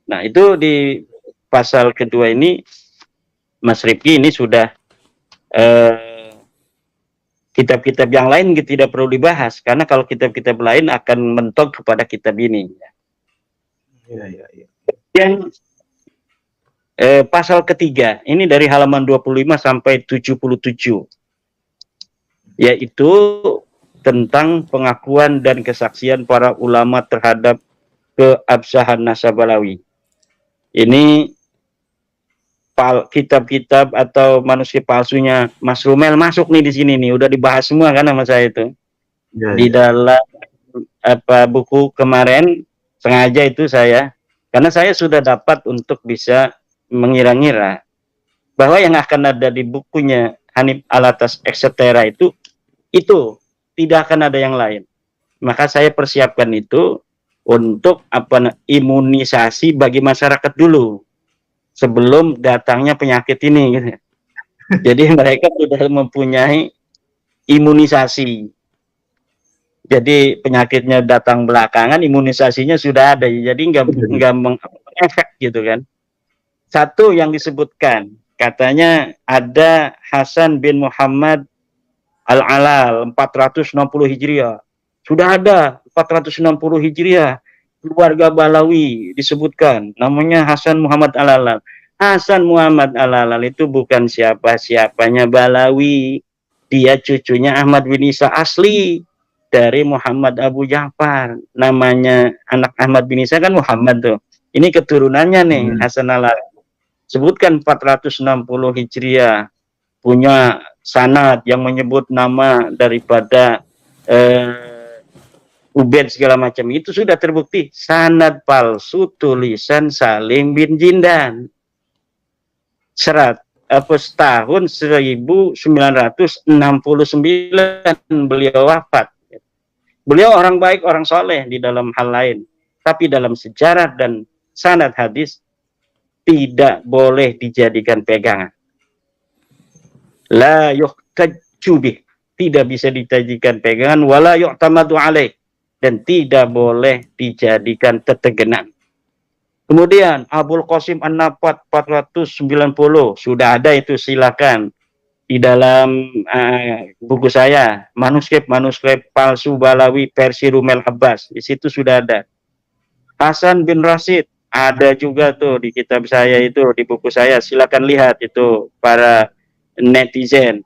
Nah, itu di pasal kedua ini Mas Rifki ini sudah kitab-kitab yang lain tidak perlu dibahas karena kalau kitab-kitab lain akan mentok kepada kitab ini. Iya. Yang pasal ketiga ini dari halaman 25 sampai 77, yaitu tentang pengakuan dan kesaksian para ulama terhadap keabsahan nasab Balawi. Ini kitab-kitab atau manuskrip palsunya Mas Rumel masuk nih di sini nih, udah dibahas semua kan sama saya itu. Ya, di dalam buku kemarin sengaja itu karena saya sudah dapat untuk bisa mengira-ngira bahwa yang akan ada di bukunya Hanif Alatas etc. itu tidak akan ada yang lain. Maka saya persiapkan itu untuk imunisasi bagi masyarakat dulu sebelum datangnya penyakit ini gitu. Jadi mereka sudah mempunyai imunisasi. Jadi penyakitnya datang belakangan, imunisasinya sudah ada. Jadi nggak mengefek gitu kan. Satu yang disebutkan, katanya ada Hasan bin Muhammad Al-Alal 460 Hijriah. Sudah ada 460 Hijriah. Keluarga Balawi disebutkan. Namanya Hasan Muhammad Al-Alal. Hasan Muhammad Al-Alal itu bukan siapa-siapanya Balawi. Dia cucunya Ahmad bin Isa asli dari Muhammad Abu Ja'far. Namanya anak Ahmad bin Isa kan Muhammad tuh. Ini keturunannya nih Hasan Al-Alal. Sebutkan 460 Hijriah. Punya sanad yang menyebut nama daripada Ubaid segala macam, itu sudah terbukti sanad palsu tulisan Salim bin Jindan. tahun 1969 beliau wafat. Beliau orang baik, orang soleh di dalam hal lain. Tapi dalam sejarah dan sanad hadis tidak boleh dijadikan pegangan. La yuhtajju bih, tidak bisa dijadikan pegangan, wala yu'tamadu alaih, dan tidak boleh dijadikan tetegenan. Kemudian Abul Qasim An-Nafat 490 sudah ada itu, silakan di dalam buku saya, manuskrip palsu Balawi versi Rumel Abbas, di situ sudah ada. Hasan bin Rashid ada juga tuh di kitab saya itu, di buku saya, silakan lihat itu para netizen.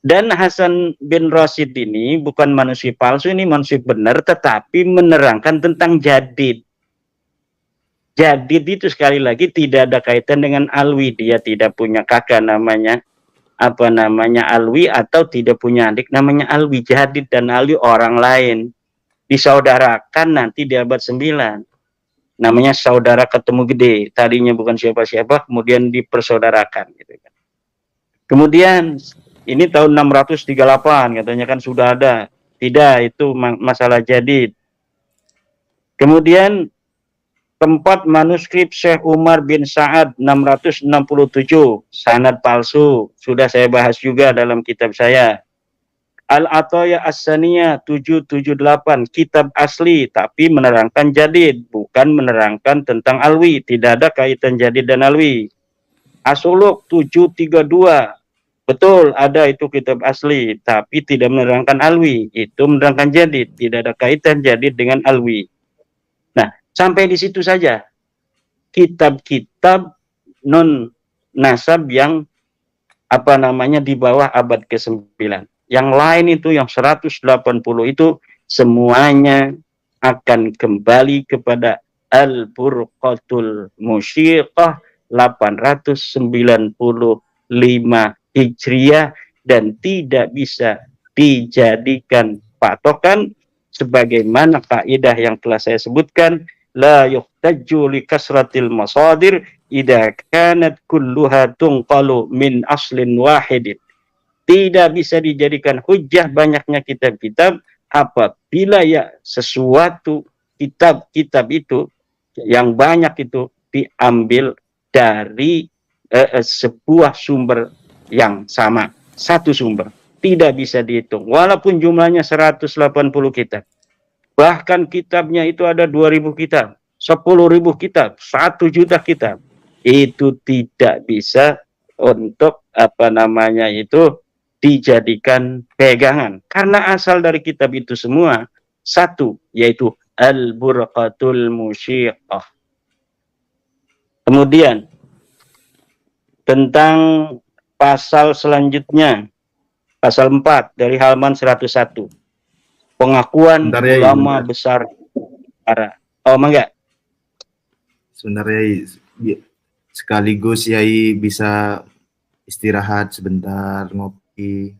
Dan Hasan bin Rashid ini bukan manuskrip palsu, ini manuskrip benar, tetapi menerangkan tentang jadid. Jadid itu sekali lagi tidak ada kaitan dengan alwi, dia tidak punya kakak namanya alwi, atau tidak punya adik namanya alwi. Jadid dan alwi orang lain, disaudarakan nanti di abad 9, namanya saudara ketemu gede, tadinya bukan siapa-siapa kemudian dipersaudarakan gitu kan. Kemudian ini tahun 638 katanya kan sudah ada, tidak, itu masalah jadid. Kemudian tempat manuskrip Syekh Umar bin Sa'ad 667, sanad palsu, sudah saya bahas juga dalam kitab saya. Al-Ataya As-Saniyah 778, kitab asli tapi menerangkan jadid, bukan menerangkan tentang alwi, tidak ada kaitan jadid dan alwi. As-Suluk 732, betul ada itu kitab asli tapi tidak menerangkan alwi, itu menerangkan jadid, tidak ada kaitan jadid dengan alwi. Nah, sampai di situ saja kitab-kitab non nasab yang di bawah abad ke-9. Yang lain itu yang 180 itu semuanya akan kembali kepada Al-Burqatul Musyiqah 895 Hijriah dan tidak bisa dijadikan patokan, sebagaimana kaidah yang telah saya sebutkan, la yuhtajju li kasratil masadir idza kanat kulluha tunqalu min aslin wahidin. Tidak bisa dijadikan hujjah banyaknya kitab-kitab apabila ya sesuatu kitab-kitab itu yang banyak itu diambil dari sebuah sumber yang sama, satu sumber. Tidak bisa dihitung walaupun jumlahnya 180 kitab. Bahkan kitabnya itu ada 2000 kitab, 10.000 kitab, 1 juta kitab. Itu tidak bisa untuk dijadikan pegangan, karena asal dari kitab itu semua satu, yaitu Al-Burqatul Musyiqah. Kemudian tentang pasal selanjutnya, pasal 4 dari halaman 101, pengakuan ulama besar para. Oh, enggak. Sebenarnya sekaligus Yai bisa istirahat sebentar, ngopi,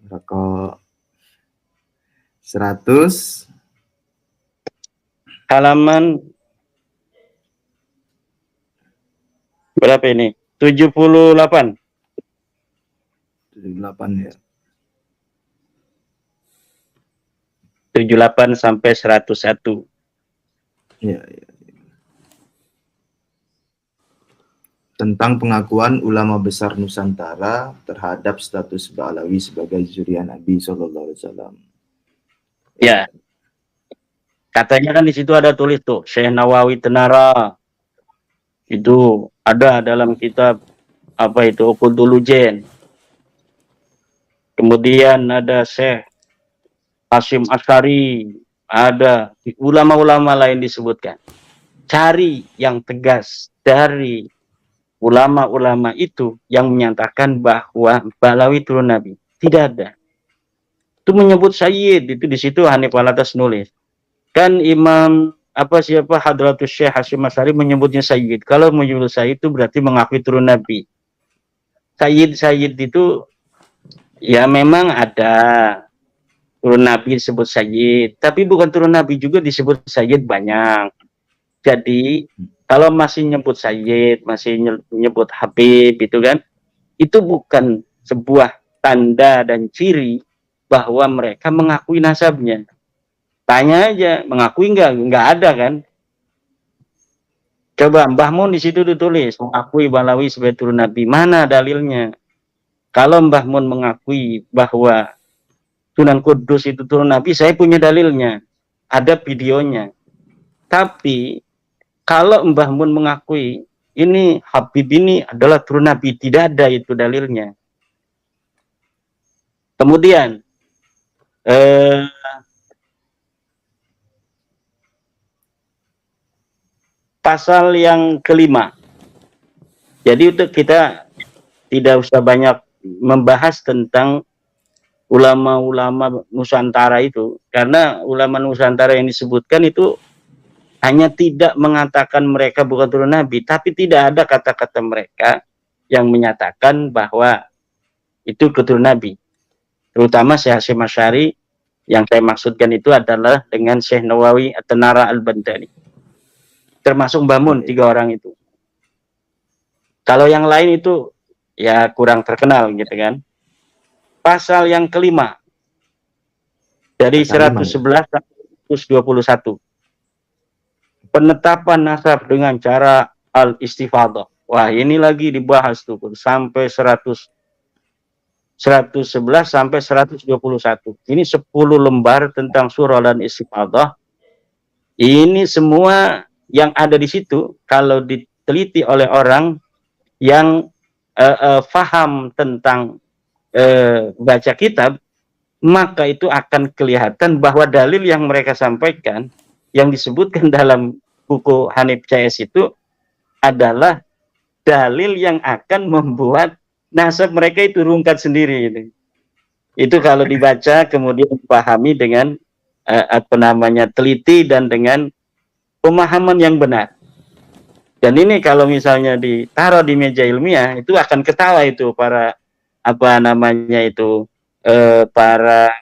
rokok. 100 halaman berapa ini? 78. 78 ya. 78 sampai 101. Ya. Tentang pengakuan ulama besar Nusantara terhadap status Ba'alawi sebagai zuriat Nabi SAW. Ya, katanya kan di situ ada tulis tuh Syekh Nawawi Tenara, itu ada dalam kitab Uqudul Ujen. Kemudian ada Syekh Hasyim Asy'ari, ada ulama-ulama lain disebutkan. Cari yang tegas dari ulama-ulama itu yang menyatakan bahwa Ba'alawi turun Nabi. Tidak ada. Itu menyebut Sayyid, itu di situ Hanif Alatas nulis. Kan Imam Hadratus Syekh Hasyim Asy'ari menyebutnya Sayyid. Kalau menyebut Sayyid itu berarti mengakui turun Nabi. Sayyid itu ya memang ada turun Nabi disebut Sayyid, tapi bukan turun Nabi juga disebut Sayyid banyak. Jadi Kalau masih nyebut Sayyid, masih nyebut Habib itu kan, itu bukan sebuah tanda dan ciri bahwa mereka mengakui nasabnya. Tanya aja, mengakui enggak ada kan? Coba Mbah Mun di situ ditulis mengakui Balawi sebagai turun Nabi. Mana dalilnya? Kalau Mbah Mun mengakui bahwa Sunan Kudus itu turun Nabi, saya punya dalilnya. Ada videonya. Tapi kalau Mbah Mun mengakui ini Habib ini adalah turun Nabi, tidak ada itu dalilnya. Kemudian pasal yang kelima. Jadi untuk kita tidak usah banyak membahas tentang ulama-ulama Nusantara itu, karena ulama Nusantara yang disebutkan itu hanya tidak mengatakan mereka bukan turun Nabi, tapi tidak ada kata-kata mereka yang menyatakan bahwa itu keturunan Nabi. Terutama Syekh Hasyim Asy'ari, yang saya maksudkan itu adalah dengan Syekh Nawawi At-Tanara Al-Bantani. Termasuk Mbah Mun, 3 orang itu. Kalau yang lain itu ya kurang terkenal gitu kan. Pasal yang kelima dari 111 sampai 121. Penetapan nasab dengan cara al-istifadhah. Wah, ini lagi dibahas tuh sampai 111 sampai 121. Ini 10 lembar tentang surah dan istifadhah. Ini semua yang ada di situ kalau diteliti oleh orang yang faham tentang baca kitab, maka itu akan kelihatan bahwa dalil yang mereka sampaikan yang disebutkan dalam buku Hanif CS itu adalah dalil yang akan membuat nasab mereka itu rungkat sendiri. Itu kalau dibaca kemudian dipahami dengan teliti dan dengan pemahaman yang benar. Dan ini kalau misalnya ditaruh di meja ilmiah, itu akan ketawa itu para para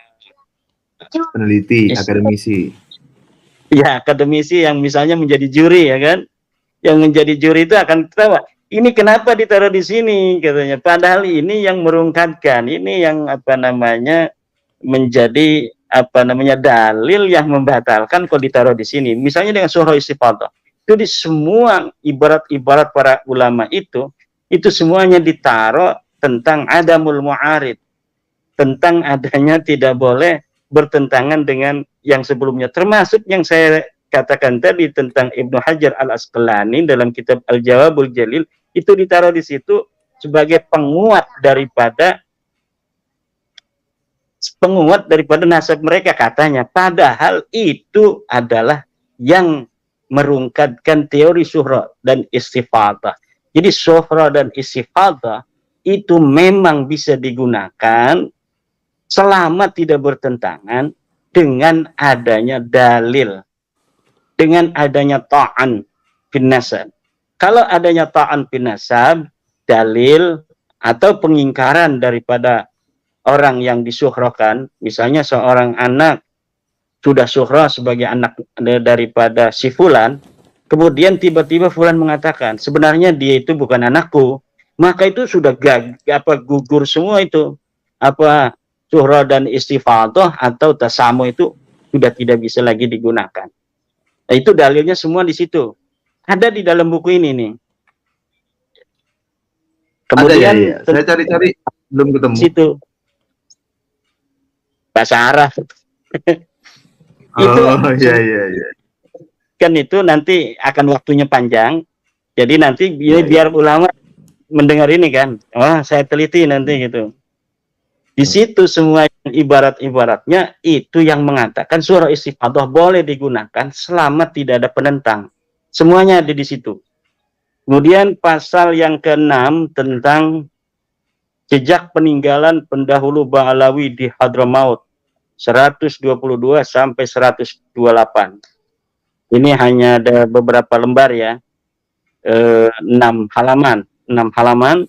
peneliti, akademisi. Ya, akademisi yang misalnya menjadi juri ya kan. Yang menjadi juri itu akan ketawa. Ini kenapa ditaruh di sini katanya. Padahal ini yang merungkatkan, ini yang menjadi dalil yang membatalkan kalau ditaruh di sini. Misalnya dengan surah istifadhah. Itu di semua ibarat-ibarat para ulama itu semuanya ditaruh tentang adamul mu'arid, tentang adanya tidak boleh bertentangan dengan yang sebelumnya, termasuk yang saya katakan tadi tentang Ibnu Hajar Al-Asqalani dalam kitab Al-Jawabul Jalil, itu ditaruh di situ sebagai penguat daripada nasab mereka katanya, padahal itu adalah yang merungkatkan teori syuhra dan istifadhah. Jadi syuhra dan istifadhah itu memang bisa digunakan selama tidak bertentangan dengan adanya dalil, dengan adanya ta'an bin nasab. Kalau adanya ta'an bin nasab, dalil atau pengingkaran daripada orang yang disuhrakan, misalnya seorang anak sudah syuhra sebagai anak daripada si fulan, kemudian tiba-tiba fulan mengatakan sebenarnya dia itu bukan anakku, maka itu sudah gugur semua itu syuhra dan istifadhah atau tasamu itu sudah tidak bisa lagi digunakan. Nah, itu dalilnya semua di situ. Ada di dalam buku ini nih. Kemudian ada, ya. Saya cari-cari belum ketemu. Situ bahasa Arab. Itu iya. Kan itu nanti akan waktunya panjang. Jadi nanti biar ulama mendengar ini kan. Wah, saya teliti nanti gitu. Di situ semua ibarat-ibaratnya itu yang mengatakan surah istifadhah boleh digunakan selama tidak ada penentang. Semuanya ada di situ. Kemudian pasal yang ke-6 tentang jejak peninggalan pendahulu Ba'alawi di Hadramaut 122 sampai 128. Ini hanya ada beberapa lembar ya. 6 halaman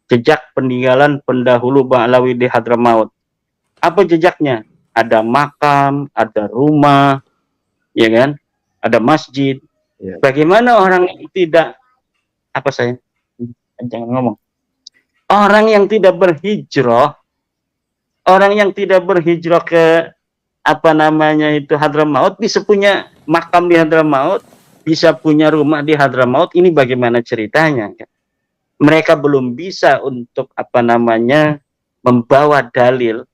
jejak peninggalan pendahulu Ba'alawi di Hadramaut. Apa jejaknya? Ada makam, ada rumah, ya kan? Ada masjid, Ya. Bagaimana orang yang tidak, apa saya? Jangan ngomong. Orang yang tidak berhijrah, orang yang tidak berhijrah ke apa namanya itu Hadramaut bisa punya makam di Hadramaut, bisa punya rumah di Hadramaut. Ini bagaimana ceritanya? Mereka belum bisa untuk apa namanya membawa dalil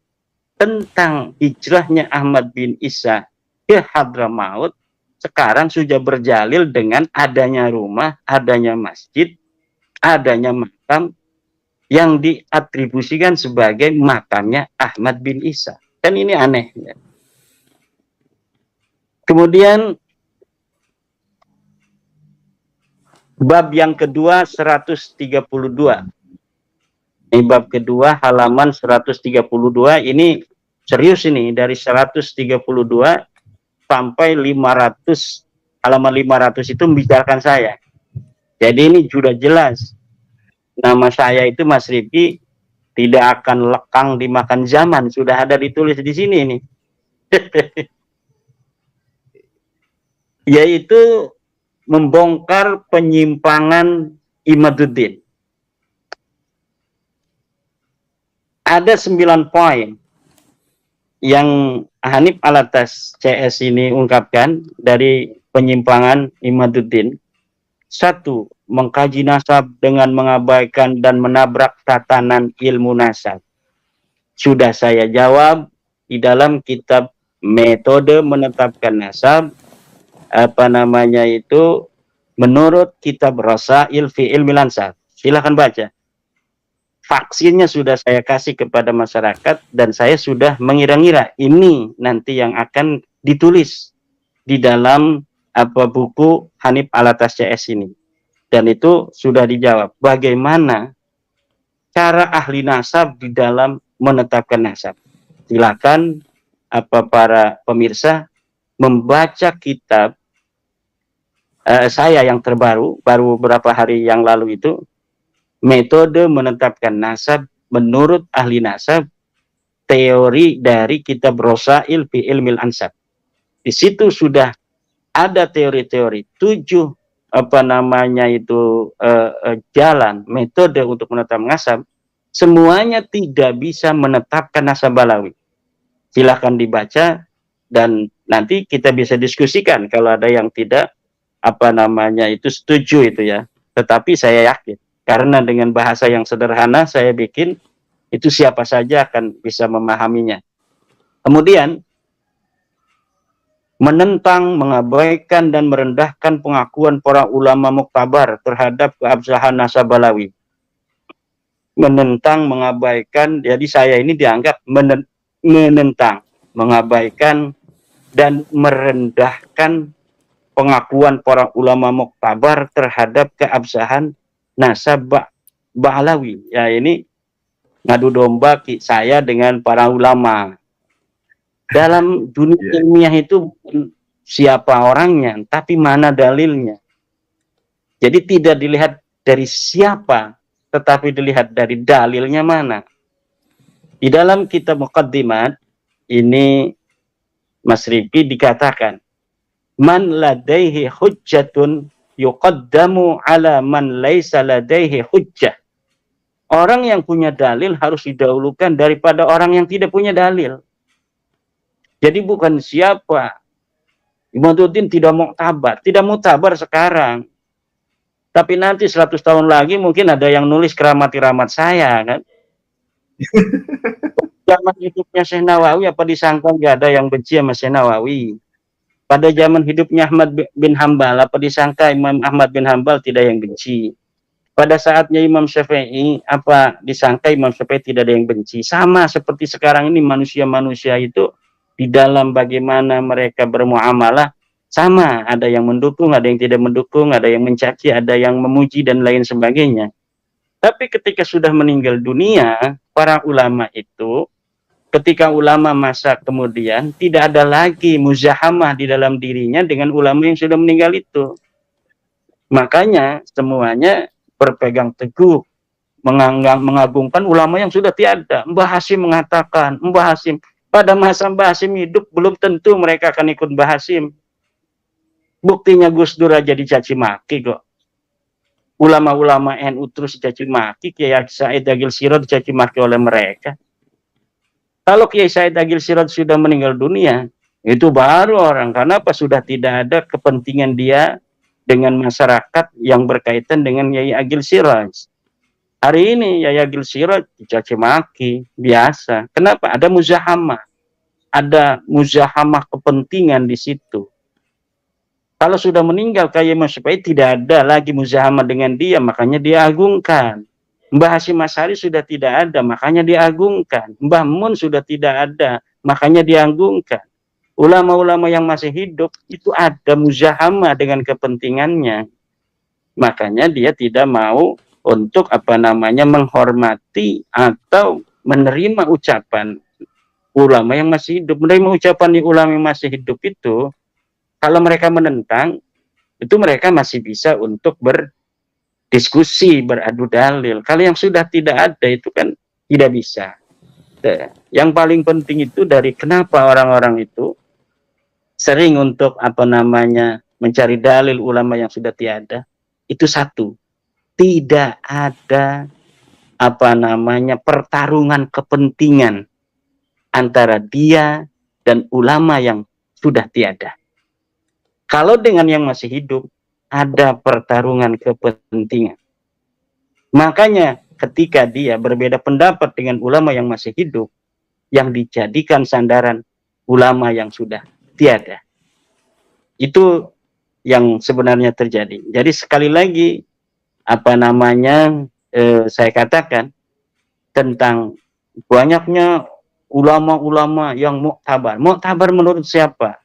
tentang hijrahnya Ahmad bin Isa ke Hadramaut. Sekarang sudah berjalil dengan adanya rumah, adanya masjid, adanya makam yang diatribusikan sebagai makamnya Ahmad bin Isa. Kan ini aneh. Ya. Kemudian bab yang kedua 132. Ini bab kedua halaman 132. Ini serius ini, dari 132 sampai 500, halaman 500 itu membicarakan saya. Jadi ini sudah jelas. Nama saya itu Mas Rifki tidak akan lekang dimakan zaman, sudah ada ditulis di sini ini. Yaitu membongkar penyimpangan Imaduddin. Ada 9 poin yang Hanif Alatas CS ini ungkapkan dari penyimpangan Imaduddin. 1. Mengkaji nasab dengan mengabaikan dan menabrak tatanan ilmu nasab. Sudah saya jawab di dalam kitab metode menetapkan nasab, apa namanya itu, menurut kitab Rasail fi Ilmi Ansab. Silahkan baca. Vaksinnya sudah saya kasih kepada masyarakat dan saya sudah mengira-ngira ini nanti yang akan ditulis di dalam apa buku Hanif Alatas CS ini. Dan itu sudah dijawab. Bagaimana cara ahli nasab di dalam menetapkan nasab? Silakan apa para pemirsa membaca kitab saya yang terbaru, baru beberapa hari yang lalu itu, metode menetapkan nasab menurut ahli nasab, teori dari kitab Rasail fi Ilmil Ansab. Di situ sudah ada teori-teori 7 apa namanya itu jalan metode untuk menetapkan nasab. Semuanya tidak bisa menetapkan nasab balawi. Silahkan dibaca dan nanti kita bisa diskusikan kalau ada yang tidak apa namanya itu setuju itu ya. Tetapi saya yakin karena dengan bahasa yang sederhana saya bikin itu siapa saja akan bisa memahaminya. Kemudian menentang, mengabaikan dan merendahkan pengakuan para ulama muktabar terhadap keabsahan nasab balawi. Menentang, mengabaikan, jadi saya ini dianggap menentang, mengabaikan dan merendahkan pengakuan para ulama muktabar terhadap keabsahan nasab balawi. Ya ini ngadu domba saya dengan para ulama. Dalam dunia ilmiah itu siapa orangnya, tapi mana dalilnya. Jadi tidak dilihat dari siapa, tetapi dilihat dari dalilnya mana. Di dalam kitab Muqaddimat ini Mas Rifki dikatakan, man ladaihi hujjatun yuqaddamu ala man laisa ladaihi hujjah. Orang yang punya dalil harus didahulukan daripada orang yang tidak punya dalil. Jadi bukan siapa. Imaduddin tidak muktabar sekarang. Tapi nanti 100 tahun lagi mungkin ada yang nulis keramat-keramat saya kan. Zaman hidupnya Syekh Nawawi apa disangka nggak ada yang benci sama Syekh Nawawi. Pada zaman hidupnya Ahmad bin Hambal apa disangka Imam Ahmad bin Hambal tidak yang benci. Pada saatnya Imam Syafi'i apa disangka Imam Syafi'i tidak ada yang benci. Sama seperti sekarang ini manusia-manusia itu di dalam bagaimana mereka bermuamalah sama, ada yang mendukung, ada yang tidak mendukung, ada yang mencaci, ada yang memuji dan lain sebagainya. Tapi ketika sudah meninggal dunia, para ulama itu ketika ulama masa kemudian tidak ada lagi muzahamah di dalam dirinya dengan ulama yang sudah meninggal itu. Makanya semuanya berpegang teguh mengagungkan ulama yang sudah tiada. Mbah Hasyim mengatakan, Mbah Hasyim pada masa Mbah Hasyim hidup belum tentu mereka akan ikut Mbah Hasyim. Buktinya Gus Dur aja dicaci maki kok. Ulama-ulama NU terus dicaci maki, Kiai Said Agil Sirot dicaci maki oleh mereka. Kalau Kiai Said Agil Sirot sudah meninggal dunia, itu baru orang. Karena apa? Sudah tidak ada kepentingan dia dengan masyarakat yang berkaitan dengan Kiai Agil Sirot. Hari ini Kiai Agil Sirot dicaci maki, biasa. Kenapa? Ada muzahamah. Ada muzahamah kepentingan di situ. Kalau sudah meninggal Kiai Mas Supaya tidak ada lagi muzahamah dengan dia, makanya diagungkan. Mbah Hasyim Asy'ari sudah tidak ada, makanya diagungkan. Mbah Mun sudah tidak ada, makanya diagungkan. Ulama-ulama yang masih hidup itu ada muzahamah dengan kepentingannya. Makanya dia tidak mau untuk menghormati atau menerima ucapan ulama yang masih hidup. Menerima ucapan di ulama yang masih hidup itu, kalau mereka menentang, itu mereka masih bisa untuk berdiskusi, beradu dalil. Kalau yang sudah tidak ada itu kan tidak bisa. Yang paling penting itu dari kenapa orang-orang itu sering untuk mencari dalil ulama yang sudah tiada. Itu satu, tidak ada pertarungan kepentingan antara dia dan ulama yang sudah tiada. Kalau dengan yang masih hidup, ada pertarungan kepentingan. Makanya ketika dia berbeda pendapat dengan ulama yang masih hidup, yang dijadikan sandaran ulama yang sudah tiada. Itu yang sebenarnya terjadi. Jadi sekali lagi, saya katakan tentang banyaknya ulama-ulama yang muktabar. Muktabar menurut siapa?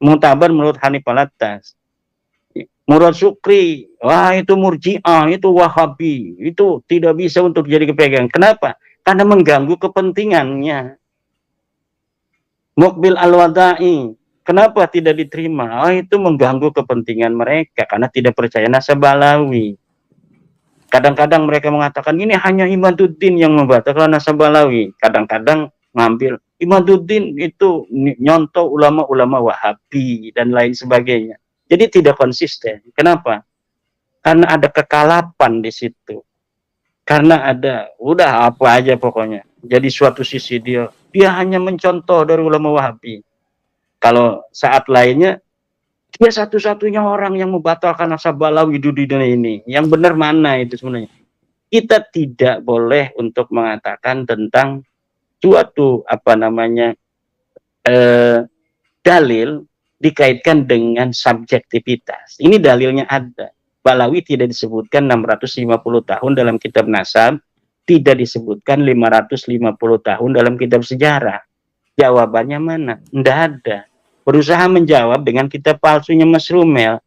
Muktabar menurut Hanif Alatas. Murad Syukri, wah itu Murji'ah, itu Wahabi, itu tidak bisa untuk jadi kepegang. Kenapa? Karena mengganggu kepentingannya. Mukbil Al-Wada'i, kenapa tidak diterima? Oh, itu mengganggu kepentingan mereka karena tidak percaya Nasabalawi. Kadang-kadang mereka mengatakan ini hanya Imaduddin yang membatalkan Nasabalawi. Kadang-kadang ngambil Imaduddin itu nyontoh ulama-ulama Wahabi dan lain sebagainya. Jadi tidak konsisten. Kenapa? Karena ada kekalapan di situ. Karena ada, udah apa aja pokoknya. Jadi suatu sisi dia hanya mencontoh dari ulama Wahabi. Kalau saat lainnya, dia satu-satunya orang yang membatalkan Nasabalawi di dunia ini. Yang benar mana itu sebenarnya? Kita tidak boleh untuk mengatakan tentang suatu dalil dikaitkan dengan subjektivitas. Ini dalilnya ada. Balawi tidak disebutkan 650 tahun dalam kitab nasab, tidak disebutkan 550 tahun dalam kitab sejarah. Jawabannya mana? Tidak ada. Berusaha menjawab dengan kitab palsunya Mas Rumel,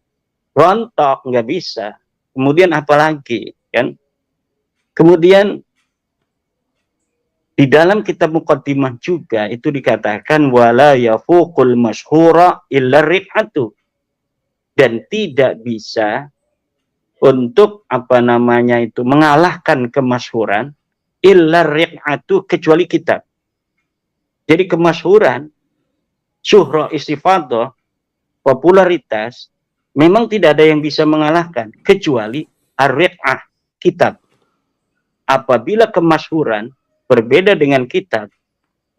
rontok, nggak bisa. Kemudian apalagi, kan? Kemudian di dalam kitab Muqaddimah juga itu dikatakan wala yafuqul masyhura illa rif'atu, dan tidak bisa untuk mengalahkan kemasyhuran illa rif'atu kecuali kitab. Jadi kemasyhuran, syuhra istifadah, popularitas memang tidak ada yang bisa mengalahkan kecuali ar-rif'ah, kitab. Apabila kemasyhuran berbeda dengan kitab,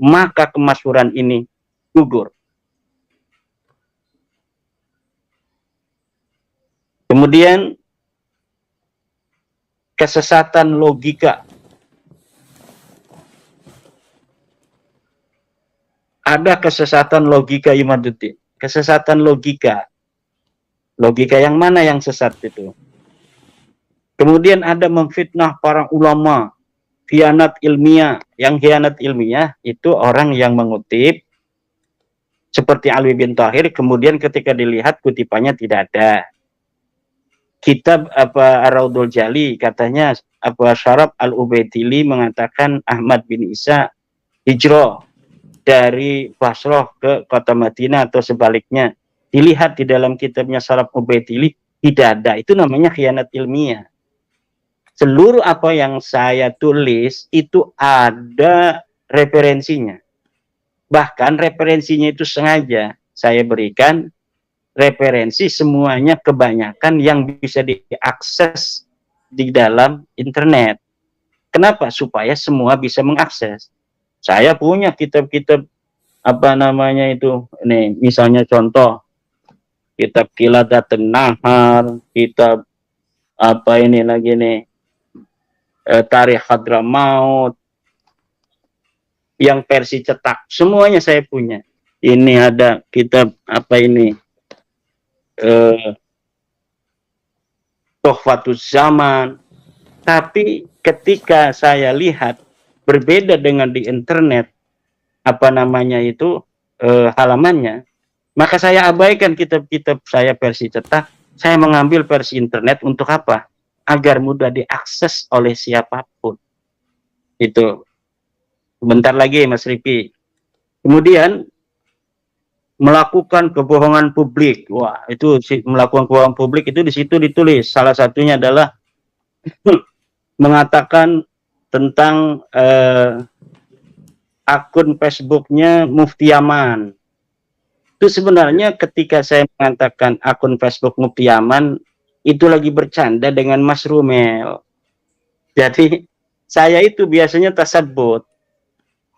maka kemasyhuran ini gugur. Kemudian kesesatan logika. Ada kesesatan logika Imaduddin. Kesesatan logika. Logika yang mana yang sesat itu? Kemudian ada memfitnah para ulama. Khianat ilmiah. Yang khianat ilmiah itu orang yang mengutip seperti Alwi bin Tahir, kemudian ketika dilihat kutipannya tidak ada. Kitab Ar-Raudul Jali katanya Syaraf Al-Ubaidili mengatakan Ahmad bin Isa hijrah dari Basrah ke kota Madinah atau sebaliknya. Dilihat di dalam kitabnya Syaraf Ubaidili tidak ada. Itu namanya khianat ilmiah. Seluruh apa yang saya tulis itu ada referensinya. Bahkan referensinya itu sengaja saya berikan referensi semuanya kebanyakan yang bisa diakses di dalam internet. Kenapa? Supaya semua bisa mengakses. Saya punya kitab-kitab apa namanya itu, nih misalnya contoh kitab Qiladatun Nahar, kitab apa ini lagi nih, Tarikh Hadramaut, yang versi cetak, semuanya saya punya. Ini ada kitab apa ini, Tuhfatuz Zaman. Tapi ketika saya lihat berbeda dengan di internet, apa namanya itu, halamannya, maka saya abaikan kitab-kitab saya versi cetak, saya mengambil versi internet untuk apa? Agar mudah diakses oleh siapapun. Itu. Sebentar lagi Mas Riki. Kemudian melakukan kebohongan publik. Wah, itu melakukan kebohongan publik itu di situ ditulis. Salah satunya adalah mengatakan tentang akun Facebooknya Mufti Yaman. Itu sebenarnya ketika saya mengatakan akun Facebook Mufti Yaman, itu lagi bercanda dengan Mas Rumel. Jadi saya itu biasanya tasabut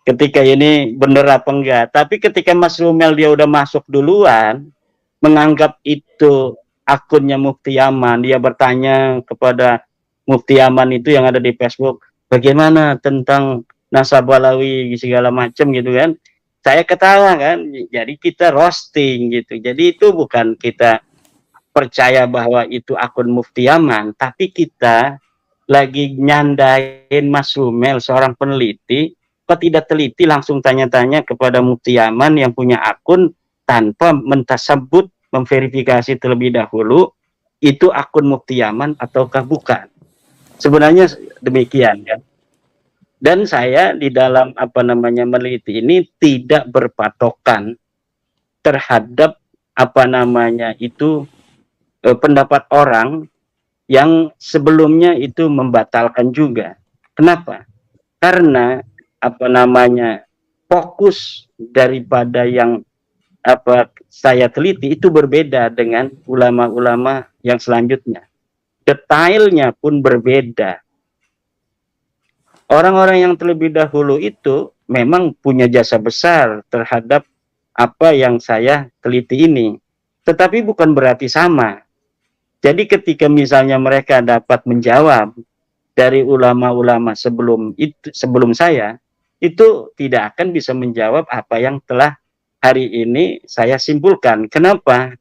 ketika ini bener apa enggak. Tapi ketika Mas Rumel dia udah masuk duluan, menganggap itu akunnya Mufti Yaman, dia bertanya kepada Mufti Yaman itu yang ada di Facebook, bagaimana tentang nasab Alawi segala macam gitu kan. Saya ketawa kan, jadi kita roasting gitu. Jadi itu bukan kita percaya bahwa itu akun Mufti Yaman, tapi kita lagi nyandain Mas Rumel, seorang peneliti, kok tidak teliti langsung tanya-tanya kepada Mufti Yaman yang punya akun tanpa mentasabut, memverifikasi terlebih dahulu itu akun Mufti Yaman ataukah bukan. Sebenarnya demikian kan. Dan saya di dalam apa namanya meneliti ini tidak berpatokan terhadap apa namanya itu pendapat orang yang sebelumnya itu membatalkan juga. Kenapa? Karena apa namanya fokus daripada yang apa saya teliti itu berbeda dengan ulama-ulama yang selanjutnya. Detailnya pun berbeda. Orang-orang yang terlebih dahulu itu memang punya jasa besar terhadap apa yang saya teliti ini. Tetapi bukan berarti sama. Jadi ketika misalnya mereka dapat menjawab dari ulama-ulama sebelum saya, itu tidak akan bisa menjawab apa yang telah hari ini saya simpulkan. Kenapa?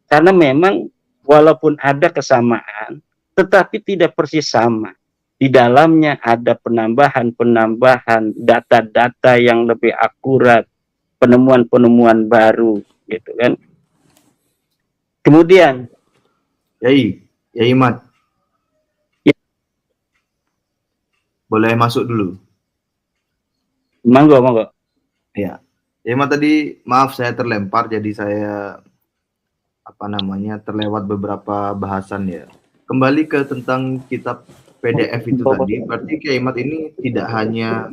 Karena memang walaupun ada kesamaan, tetapi tidak persis sama. Di dalamnya ada penambahan-penambahan data-data yang lebih akurat, penemuan-penemuan baru, gitu kan. Kemudian, Yai Mat, ya, boleh masuk dulu. monggo. Ya, Yai Mat tadi maaf saya terlempar, jadi saya apa namanya terlewat beberapa bahasan ya. Kembali ke tentang kitab PDF itu tadi, berarti Kiai Mat ini tidak hanya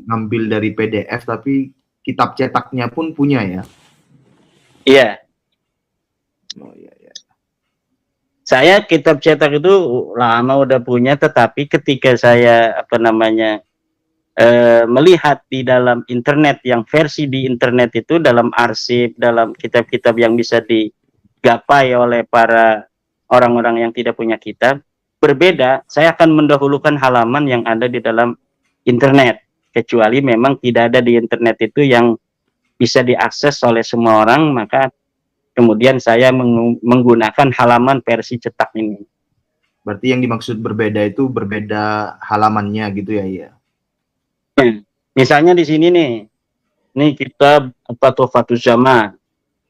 ngambil dari PDF, tapi kitab cetaknya pun punya ya? Iya. Oh iya. Saya kitab cetak itu lama udah punya, tetapi ketika saya apa namanya melihat di dalam internet, yang versi di internet itu dalam arsip, dalam kitab-kitab yang bisa digapai oleh para orang-orang yang tidak punya kitab, berbeda. Saya akan mendahulukan halaman yang ada di dalam internet, kecuali memang tidak ada di internet itu yang bisa diakses oleh semua orang, maka kemudian saya menggunakan halaman versi cetak ini. Berarti yang dimaksud berbeda itu berbeda halamannya gitu ya? Iya. Misalnya di sini nih, ini kitab Tuhfatuz Zaman.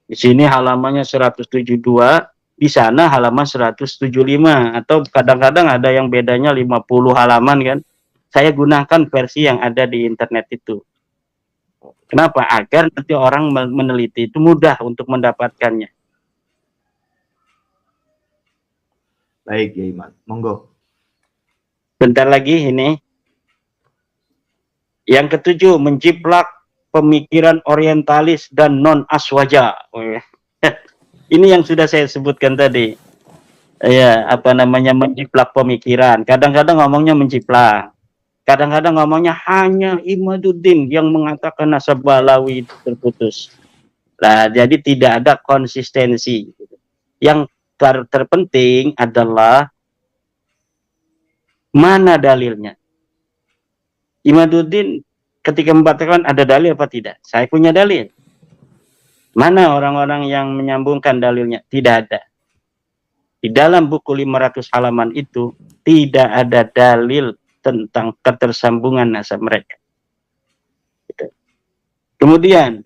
Di sini halamannya 172, di sana halaman 175, atau kadang-kadang ada yang bedanya 50 halaman kan. Saya gunakan versi yang ada di internet itu. Kenapa? Agar nanti orang meneliti itu mudah untuk mendapatkannya. Baik, ya Iman. Monggo. Bentar lagi ini. Yang ketujuh, menjiplak pemikiran orientalis dan non-aswaja. Ini yang sudah saya sebutkan tadi. Ya, apa namanya, menjiplak pemikiran. Kadang-kadang ngomongnya menjiplak. Kadang-kadang ngomongnya hanya Imaduddin yang mengatakan nasab Balawi itu terputus. Nah, jadi tidak ada konsistensi. Yang terpenting adalah mana dalilnya. Imaduddin ketika membatalkan ada dalil apa tidak? Saya punya dalil. Mana orang-orang yang menyambungkan dalilnya? Tidak ada. Di dalam buku 500 halaman itu tidak ada dalil tentang ketersambungan nasab mereka. Kemudian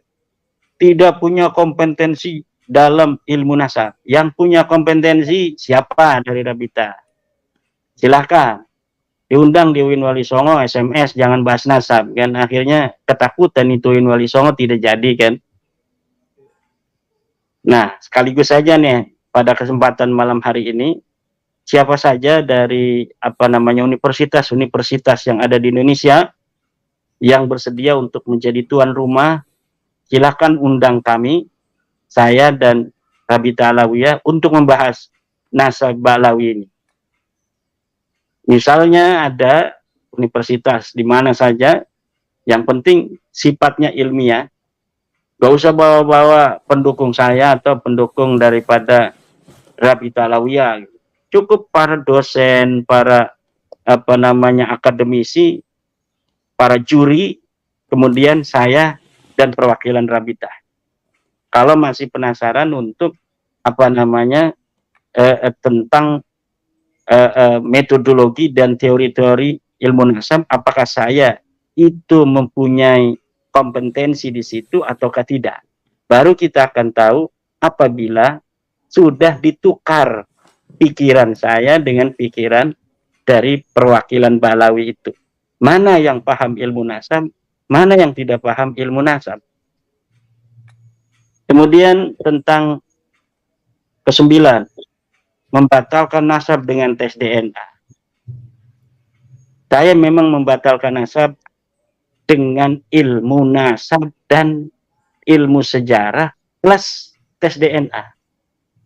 tidak punya kompetensi dalam ilmu nasab. Yang punya kompetensi siapa dari Rabita? Silahkan diundang di Win Wali Songo, SMS, jangan bahas nasab kan. Akhirnya ketakutan itu Win Wali Songo tidak jadi kan. Nah, sekaligus saja nih pada kesempatan malam hari ini, siapa saja dari universitas yang ada di Indonesia yang bersedia untuk menjadi tuan rumah, silakan undang kami, saya dan Rabita Alawiyah untuk membahas nasab Balawi ini. Misalnya ada universitas di mana saja, yang penting sifatnya ilmiah. Gak usah bawa-bawa pendukung saya atau pendukung daripada Rabita Alawiyah. Cukup para dosen, para akademisi, para juri, kemudian saya dan perwakilan Rabita. Kalau masih penasaran untuk tentang metodologi dan teori-teori ilmu nasab, apakah saya itu mempunyai kompetensi di situ ataukah tidak. Baru kita akan tahu apabila sudah ditukar pikiran saya dengan pikiran dari perwakilan Balawi itu. Mana yang paham ilmu nasab, mana yang tidak paham ilmu nasab. Kemudian tentang ke-9, membatalkan nasab dengan tes DNA. Saya memang membatalkan nasab dengan ilmu nasab dan ilmu sejarah plus tes DNA.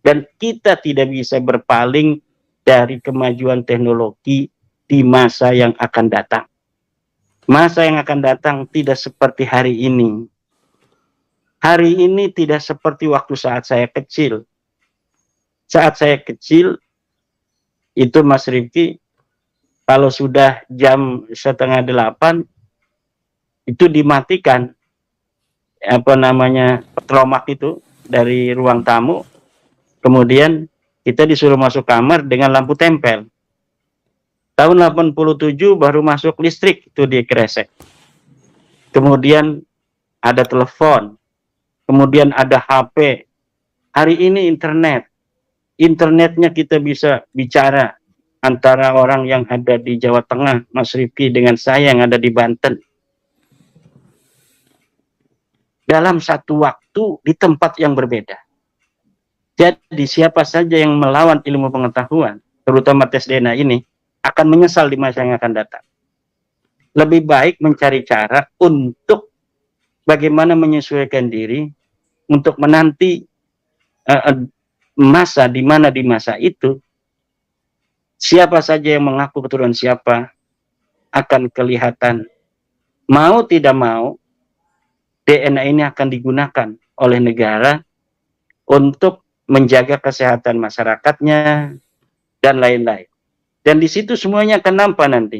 Dan kita tidak bisa berpaling dari kemajuan teknologi di masa yang akan datang. Masa yang akan datang tidak seperti hari ini. Hari ini tidak seperti waktu saat saya kecil. Saat saya kecil, itu Mas Rifki, kalau sudah jam 7:30, itu dimatikan petromak itu dari ruang tamu, kemudian kita disuruh masuk kamar dengan lampu tempel. Tahun 87 baru masuk listrik itu di Kresek. Kemudian ada telepon, kemudian ada HP. Hari ini internetnya kita bisa bicara antara orang yang ada di Jawa Tengah, Mas Rifki, dengan saya yang ada di Banten. Dalam satu waktu di tempat yang berbeda. Jadi siapa saja yang melawan ilmu pengetahuan, terutama tes DNA ini, akan menyesal di masa yang akan datang. Lebih baik mencari cara untuk bagaimana menyesuaikan diri untuk menanti masa di mana di masa itu siapa saja yang mengaku keturunan siapa akan kelihatan. Mau tidak mau, DNA ini akan digunakan oleh negara untuk menjaga kesehatan masyarakatnya dan lain-lain. Dan di situ semuanya akan nampak nanti.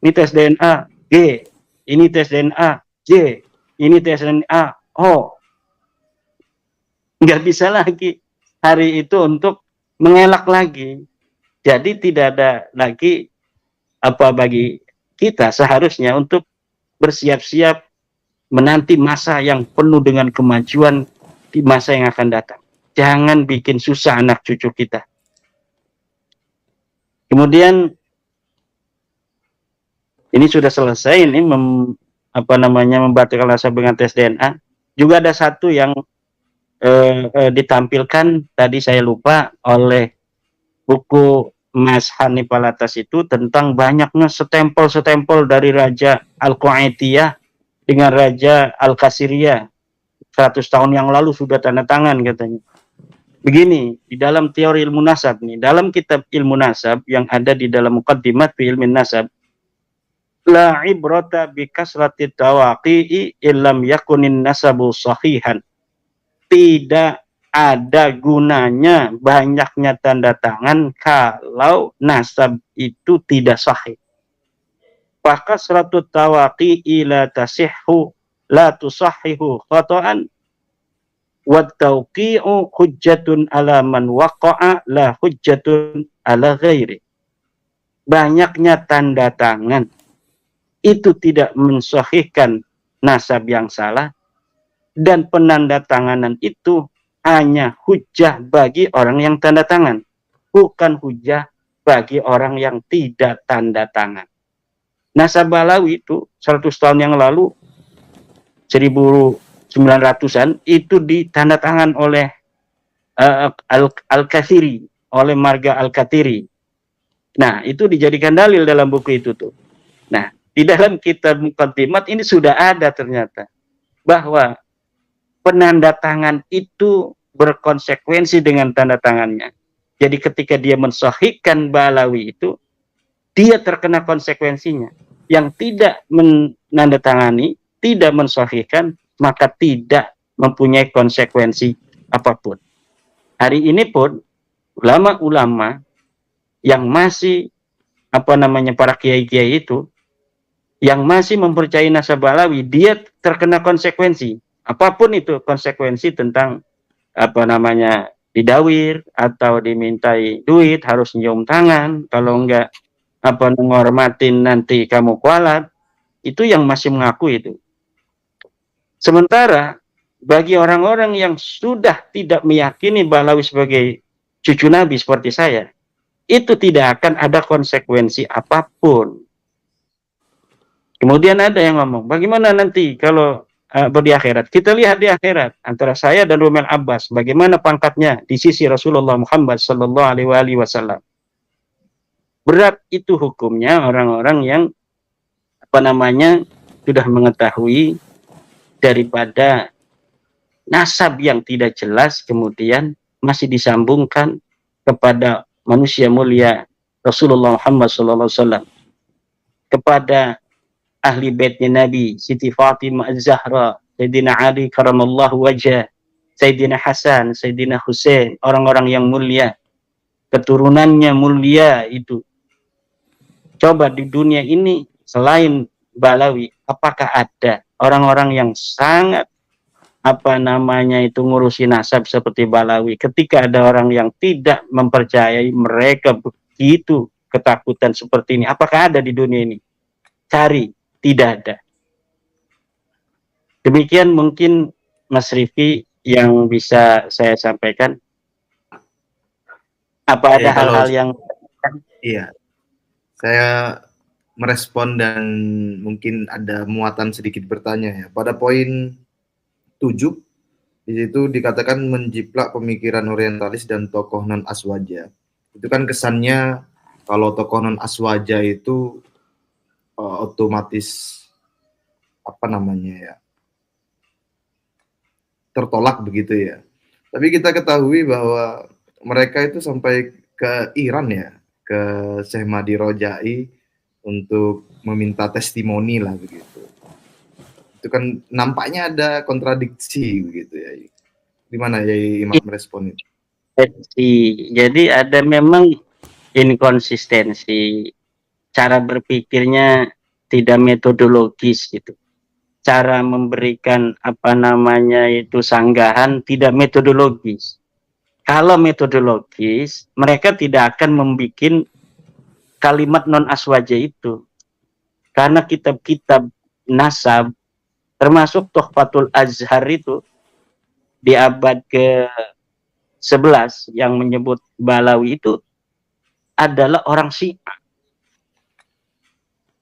Ini tes DNA G, ini tes DNA J, ini tes DNA O. Nggak bisa lagi hari itu untuk mengelak lagi. Jadi tidak ada lagi bagi kita seharusnya untuk bersiap-siap menanti masa yang penuh dengan kemajuan di masa yang akan datang. Jangan bikin susah anak cucu kita. Kemudian ini sudah selesai ini membatalkan nasab dengan tes DNA. Juga ada satu yang ditampilkan tadi saya lupa oleh buku Mas Hanif Alatas itu tentang banyaknya stempel dari Raja Al-Qaitiyah dengan Raja Al-Kasiriyah 100 tahun yang lalu sudah tanda tangan katanya. Begini, di dalam teori ilmu nasab nih, dalam kitab ilmu nasab yang ada di dalam Muqaddimat fi ilmin nasab, la ibrata bi kasrati tawaqi'i illam yakunin nasabu sahihan. Tidak ada gunanya banyaknya tanda tangan kalau nasab itu tidak sahih. Fakasratu tawaqi'i la tasihhu la tusahhihu khata'an wa tawqi'u hujjatun ala man waqa'a la hujjatun ala ghairi. Banyaknya tanda tangan itu tidak mensahihkan nasab yang salah, dan penandatanganan itu hanya hujjah bagi orang yang tanda tangan, bukan hujjah bagi orang yang tidak tanda tangan. Nasab Balawi itu 100 tahun yang lalu, 1900-an, itu ditanda tangan oleh Al-Kathiri, oleh Marga Al-Kathiri. Nah, itu dijadikan dalil dalam buku itu tuh. Nah, di dalam kitab Muqaddimat ini sudah ada ternyata bahwa penanda tangan itu berkonsekuensi dengan tanda tangannya. Jadi ketika dia mensahihkan Balawi itu, dia terkena konsekuensinya. Yang tidak menandatangani, tidak mensahihkan, maka tidak mempunyai konsekuensi apapun. Hari ini pun ulama-ulama yang masih para kiai-kiai itu yang masih mempercayai nasab Balawi, dia terkena konsekuensi. Apapun itu konsekuensi tentang didawir atau dimintai duit, harus nyium tangan, kalau enggak menghormatin nanti kamu kualat, itu yang masih mengaku itu. Sementara bagi orang-orang yang sudah tidak meyakini Balawi sebagai cucu Nabi seperti saya, itu tidak akan ada konsekuensi apapun. Kemudian ada yang ngomong, bagaimana nanti kalau di akhirat? Kita lihat di akhirat antara saya dan Rumel Abbas, bagaimana pangkatnya di sisi Rasulullah Muhammad Sallallahu Alaihi Wasallam. Berat itu hukumnya orang-orang yang sudah mengetahui daripada nasab yang tidak jelas, kemudian masih disambungkan kepada manusia mulia Rasulullah Muhammad Sallallahu Alaihi Wasallam, kepada ahli baitnya Nabi, Siti Fatimah Az-Zahra, Sayyidina Ali karamallahu wajah, Sayyidina Hasan, Sayyidina Husain, orang-orang yang mulia, keturunannya mulia itu. Coba di dunia ini selain Balawi, apakah ada orang-orang yang sangat ngurusi nasab seperti Balawi? Ketika ada orang yang tidak mempercayai mereka begitu ketakutan seperti ini, apakah ada di dunia ini? Cari, tidak ada. Demikian mungkin Mas Rifki yang bisa saya sampaikan. Apa ada hal-hal yang... Iya, saya merespon dan mungkin ada muatan sedikit bertanya ya. Pada poin 7, di situ dikatakan menjiplak pemikiran orientalis dan tokoh non-aswaja. Itu kan kesannya kalau tokoh non-aswaja itu otomatis tertolak begitu ya. Tapi kita ketahui bahwa mereka itu sampai ke Iran ya, ke Syekh Mahdi Rojai untuk meminta testimoni lah begitu. Itu kan nampaknya ada kontradiksi begitu ya. Gimana ya Imam merespon itu? Jadi ada memang inkonsistensi, cara berpikirnya tidak metodologis gitu. Cara memberikan sanggahan tidak metodologis. Kalau metodologis, mereka tidak akan membuat kalimat non-aswaja itu. Karena kitab-kitab nasab, termasuk Tuhfatul Azhar itu, di abad ke-11 yang menyebut Balawi itu adalah orang Syiah.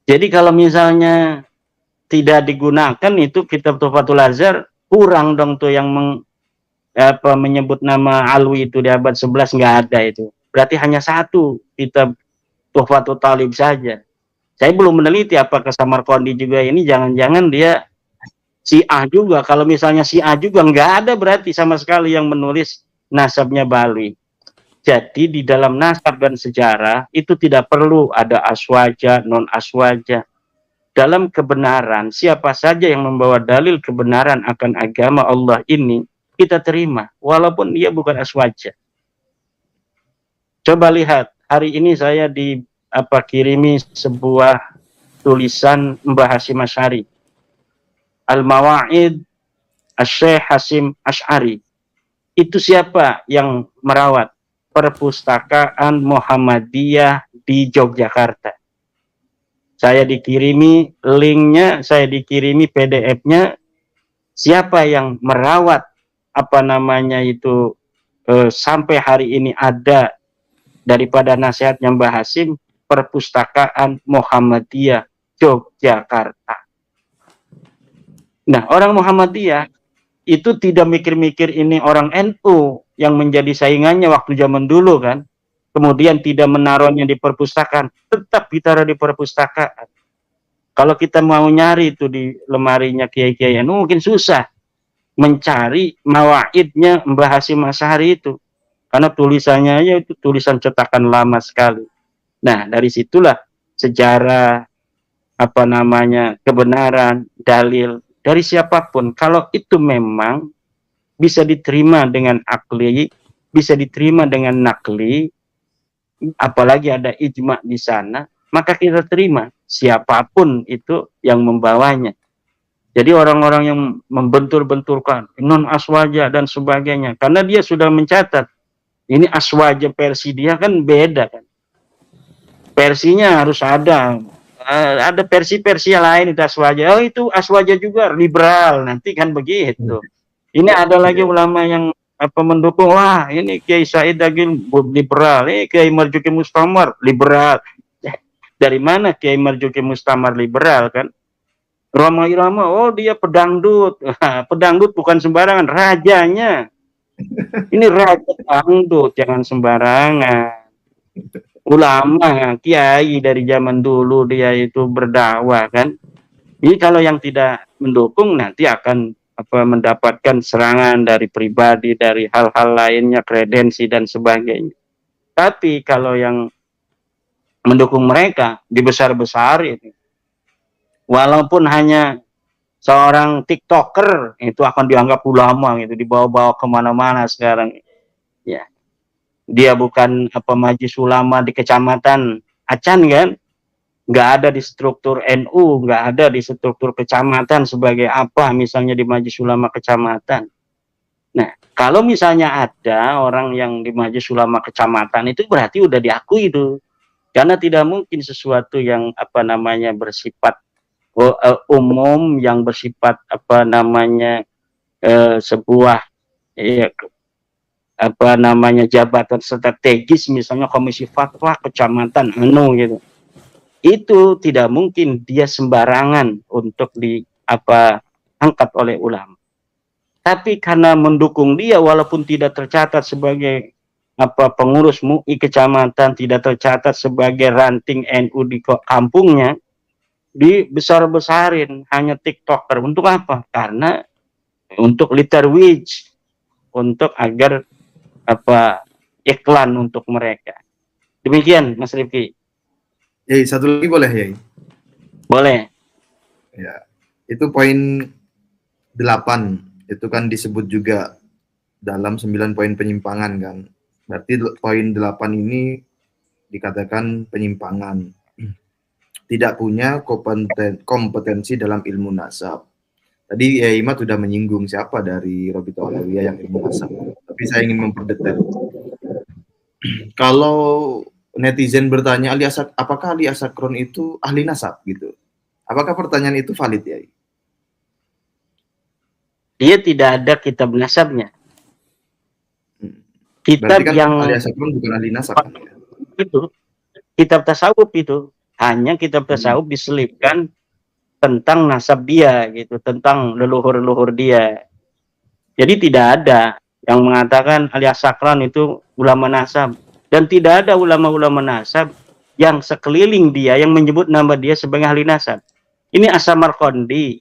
Jadi kalau misalnya tidak digunakan itu kitab Tuhfatul Azhar, kurang dong tuh yang menyebut nama Alwi itu di abad 11, nggak ada itu. Berarti hanya satu kitab Tuhfatul Talib saja. Saya belum meneliti apakah Samarqandi juga ini jangan-jangan dia Syiah juga. Kalau misalnya Syiah juga nggak ada berarti sama sekali yang menulis nasabnya Ba'alawi. Jadi di dalam nasab dan sejarah itu tidak perlu ada aswaja, non aswaja. Dalam kebenaran, siapa saja yang membawa dalil kebenaran akan agama Allah ini, kita terima, walaupun dia bukan aswaja. Coba lihat, hari ini saya kirimi sebuah tulisan Mbah Hasyim Asy'ari, Al-Mawa'id Asy-Syaikh Hasyim Asy'ari. Itu siapa yang merawat? Perpustakaan Muhammadiyah di Yogyakarta. Saya dikirimi linknya, saya dikirimi PDF-nya. Siapa yang merawat sampai hari ini ada daripada nasihatnya Mbah Hasyim, Perpustakaan Muhammadiyah Yogyakarta. Nah, orang Muhammadiyah itu tidak mikir-mikir ini orang NU yang menjadi saingannya waktu zaman dulu kan. Kemudian tidak menaruhnya di perpustakaan, tetap ditaruh di perpustakaan. Kalau kita mau nyari itu di lemarinya kiai-kiai NU mungkin susah mencari mawaidnya Mbah Hasyim Asy'ari itu. Karena tulisannya itu tulisan cetakan lama sekali. Nah, dari situlah sejarah kebenaran, dalil dari siapapun, kalau itu memang bisa diterima dengan akli, bisa diterima dengan nakli, apalagi ada ijma di sana, maka kita terima siapapun itu yang membawanya. Jadi orang-orang yang membentur-benturkan non aswaja dan sebagainya, karena dia sudah mencatat ini aswaja versi dia kan beda kan, versinya harus ada versi-versi lain itu aswaja. Oh, itu aswaja juga liberal nanti kan begitu. Ini ada lagi ulama yang mendukung, wah ini Kiai Said Agil liberal, Kiai Marzuki Mustamar liberal. Dari mana Kiai Marzuki Mustamar liberal kan? Roma Irama, oh dia pedangdut. Pedangdut bukan sembarangan, rajanya. Ini raja dangdut, jangan sembarangan. Ulama, kiai dari zaman dulu dia itu berdakwah kan. Jadi kalau yang tidak mendukung nanti akan mendapatkan serangan dari pribadi, dari hal-hal lainnya, kredensi dan sebagainya. Tapi kalau yang mendukung mereka dibesar-besarin, walaupun hanya seorang TikToker itu akan dianggap ulama gitu, dibawa-bawa kemana-mana sekarang. Ya, dia bukan majelis ulama di kecamatan Acan kan, nggak ada di struktur NU, nggak ada di struktur kecamatan sebagai misalnya di majelis ulama kecamatan. Nah, kalau misalnya ada orang yang di majelis ulama kecamatan itu berarti udah diakui itu, karena tidak mungkin sesuatu yang bersifat umum, yang bersifat sebuah jabatan strategis, misalnya komisi fatwa kecamatan gitu, itu tidak mungkin dia sembarangan untuk angkat oleh ulama. Tapi karena mendukung dia walaupun tidak tercatat sebagai pengurus MUI kecamatan, tidak tercatat sebagai ranting NU di kampungnya, dibesar-besarin hanya TikToker. Untuk apa? Karena untuk literwich, untuk agar iklan untuk mereka. Demikian Mas Rifki. Yai, satu lagi boleh Yai? Boleh. Ya, itu poin 8 itu kan disebut juga dalam 9 poin penyimpangan kan. Berarti poin 8 ini dikatakan penyimpangan. Tidak punya kompetensi dalam ilmu nasab. Tadi ya Imat sudah menyinggung siapa dari Robito Alawiyah yang ilmu nasab. Tapi saya ingin memperdetail. Kalau netizen bertanya apakah Ali Asakron itu ahli nasab gitu? Apakah pertanyaan itu valid ya? Dia tidak ada kitab nasabnya. Kitab kan yang Ali Asakron bukan ahli nasab kan? Itu kitab tasawuf itu hanya kitab tasawuf diselipkan tentang nasab dia gitu, tentang leluhur-leluhur dia. Jadi tidak ada yang mengatakan Ali Asakron itu ulama nasab, dan tidak ada ulama-ulama nasab yang sekeliling dia yang menyebut nama dia sebagai ahli nasab. Ini As-Samarqandi,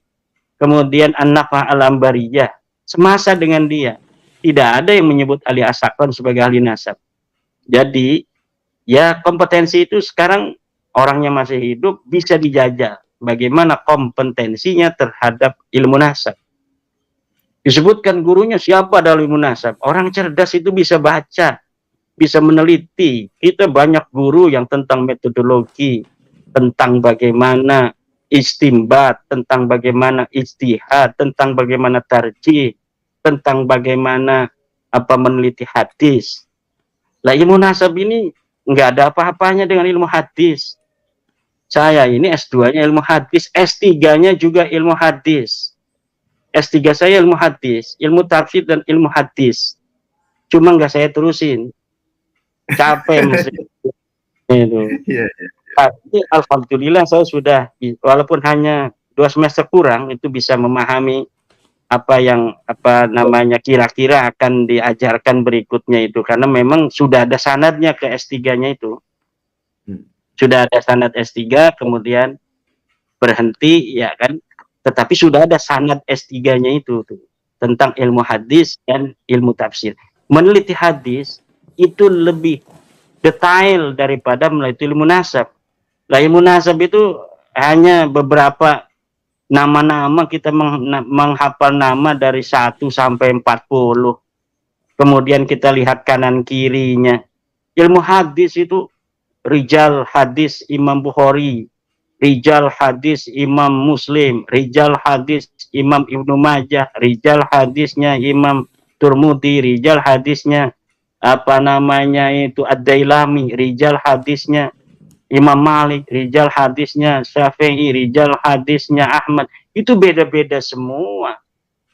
kemudian An-Nafah Al-Ambariyah semasa dengan dia. tidak ada yang menyebut ahli asakron sebagai ahli nasab. Jadi ya kompetensi itu sekarang orangnya masih hidup bisa dijajal. Bagaimana kompetensinya terhadap ilmu nasab. Disebutkan gurunya siapa dalam ilmu nasab. Orang cerdas itu bisa baca, bisa meneliti. Kita banyak guru yang tentang metodologi, tentang bagaimana istimbat, tentang bagaimana ijtihad, tentang bagaimana tarjih, tentang bagaimana meneliti hadis. Lah ilmu nasab ini nggak ada apa-apanya dengan ilmu hadis. Saya ini S2-nya ilmu hadis, S3-nya juga ilmu hadis. S3 saya ilmu hadis, ilmu tafsir dan ilmu hadis. Cuma nggak saya terusin. Capek mesti itu. Iya. Tapi alhamdulillah saya sudah, walaupun hanya 2 semester kurang, itu bisa memahami apa yang kira-kira akan diajarkan berikutnya itu, karena memang sudah ada sanadnya ke S3-nya itu. Sudah ada sanad S3, kemudian berhenti ya kan, tetapi sudah ada sanad S3-nya itu tuh, tentang ilmu hadis dan ilmu tafsir. Meneliti hadis itu lebih detail daripada meneliti ilmu nasab. Lah ilmu nasab itu hanya beberapa nama-nama, kita menghafal nama dari 1 sampai 40. Kemudian kita lihat kanan kirinya. Ilmu hadis itu rijal hadis Imam Bukhari, rijal hadis Imam Muslim, rijal hadis Imam Ibnu Majah, rijal hadisnya Imam Turmudi, rijal hadisnya Ad-Dailami, rijal hadisnya Imam Malik, rijal hadisnya Syafi'i, rijal hadisnya Ahmad. Itu beda-beda semua.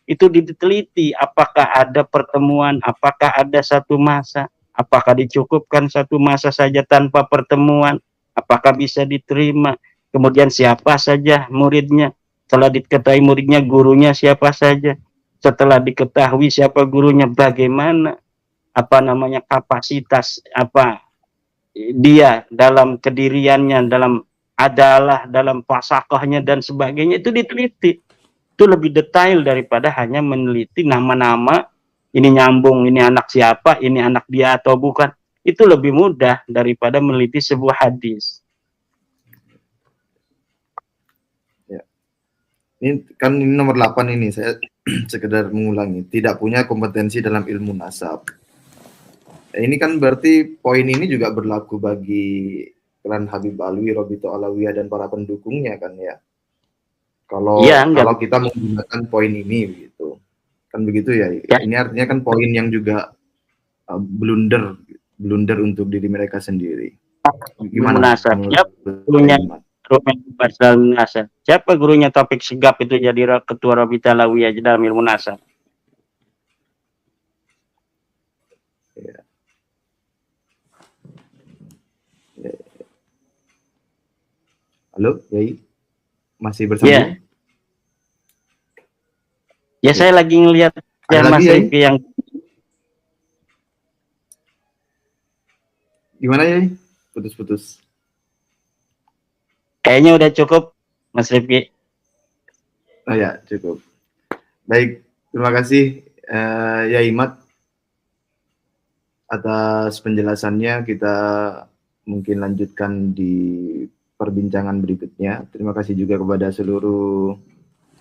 Itu diteliti apakah ada pertemuan, apakah ada satu masa, apakah dicukupkan satu masa saja tanpa pertemuan, apakah bisa diterima, kemudian siapa saja muridnya, setelah diketahui muridnya, gurunya siapa saja, setelah diketahui siapa gurunya, bagaimana kapasitas dia dalam kediriannya, dalam adalah, dalam fasakohnya dan sebagainya, itu diteliti. Itu lebih detail daripada hanya meneliti nama-nama, ini nyambung, ini anak siapa, ini anak dia atau bukan. Itu lebih mudah daripada meneliti sebuah hadis. Ya. Ini kan ini nomor 8 ini, saya sekedar mengulangi, tidak punya kompetensi dalam ilmu nasab. Ini kan berarti poin ini juga berlaku bagi Klan Habib Alwi, Robito Alawiyah dan para pendukungnya kan ya. Kalau kita menggunakan poin ini begitu. Kan begitu ya. Ini artinya kan poin yang juga blunder untuk diri mereka sendiri. Gimana? Siapa gurunya Taufik Sigap itu jadi ketua Robito Alawiyah dalam ilmu nasab? Ya. Halo, Yai? Masih bersama? Ya, saya lagi ngelihat Mas Rifki yang gimana ya? Putus-putus. Kayaknya udah cukup, Mas Rifki. Oh ya, cukup. Baik, terima kasih Yai Mat atas penjelasannya. Kita mungkin lanjutkan di perbincangan berikutnya. Terima kasih juga kepada seluruh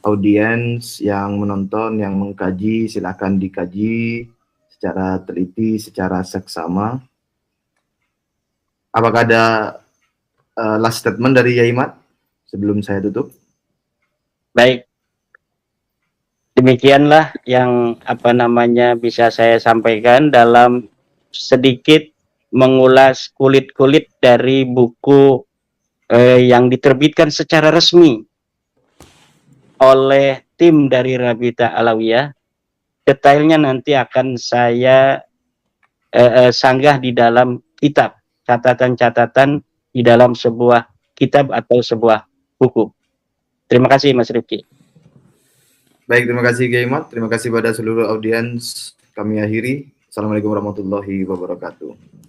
audiens yang menonton, yang mengkaji. Silakan dikaji secara teliti, secara seksama. Apakah ada last statement dari Yai Mat sebelum saya tutup? Baik. Demikianlah yang bisa saya sampaikan dalam sedikit mengulas kulit-kulit dari buku yang diterbitkan secara resmi oleh tim dari Rabita Alawiyah. Detailnya nanti akan saya sanggah di dalam kitab, catatan-catatan di dalam sebuah kitab atau sebuah buku. Terima kasih Mas Rifki. Baik, terima kasih Kiai Mat. Terima kasih pada seluruh audiens. Kami akhiri. Assalamualaikum warahmatullahi wabarakatuh.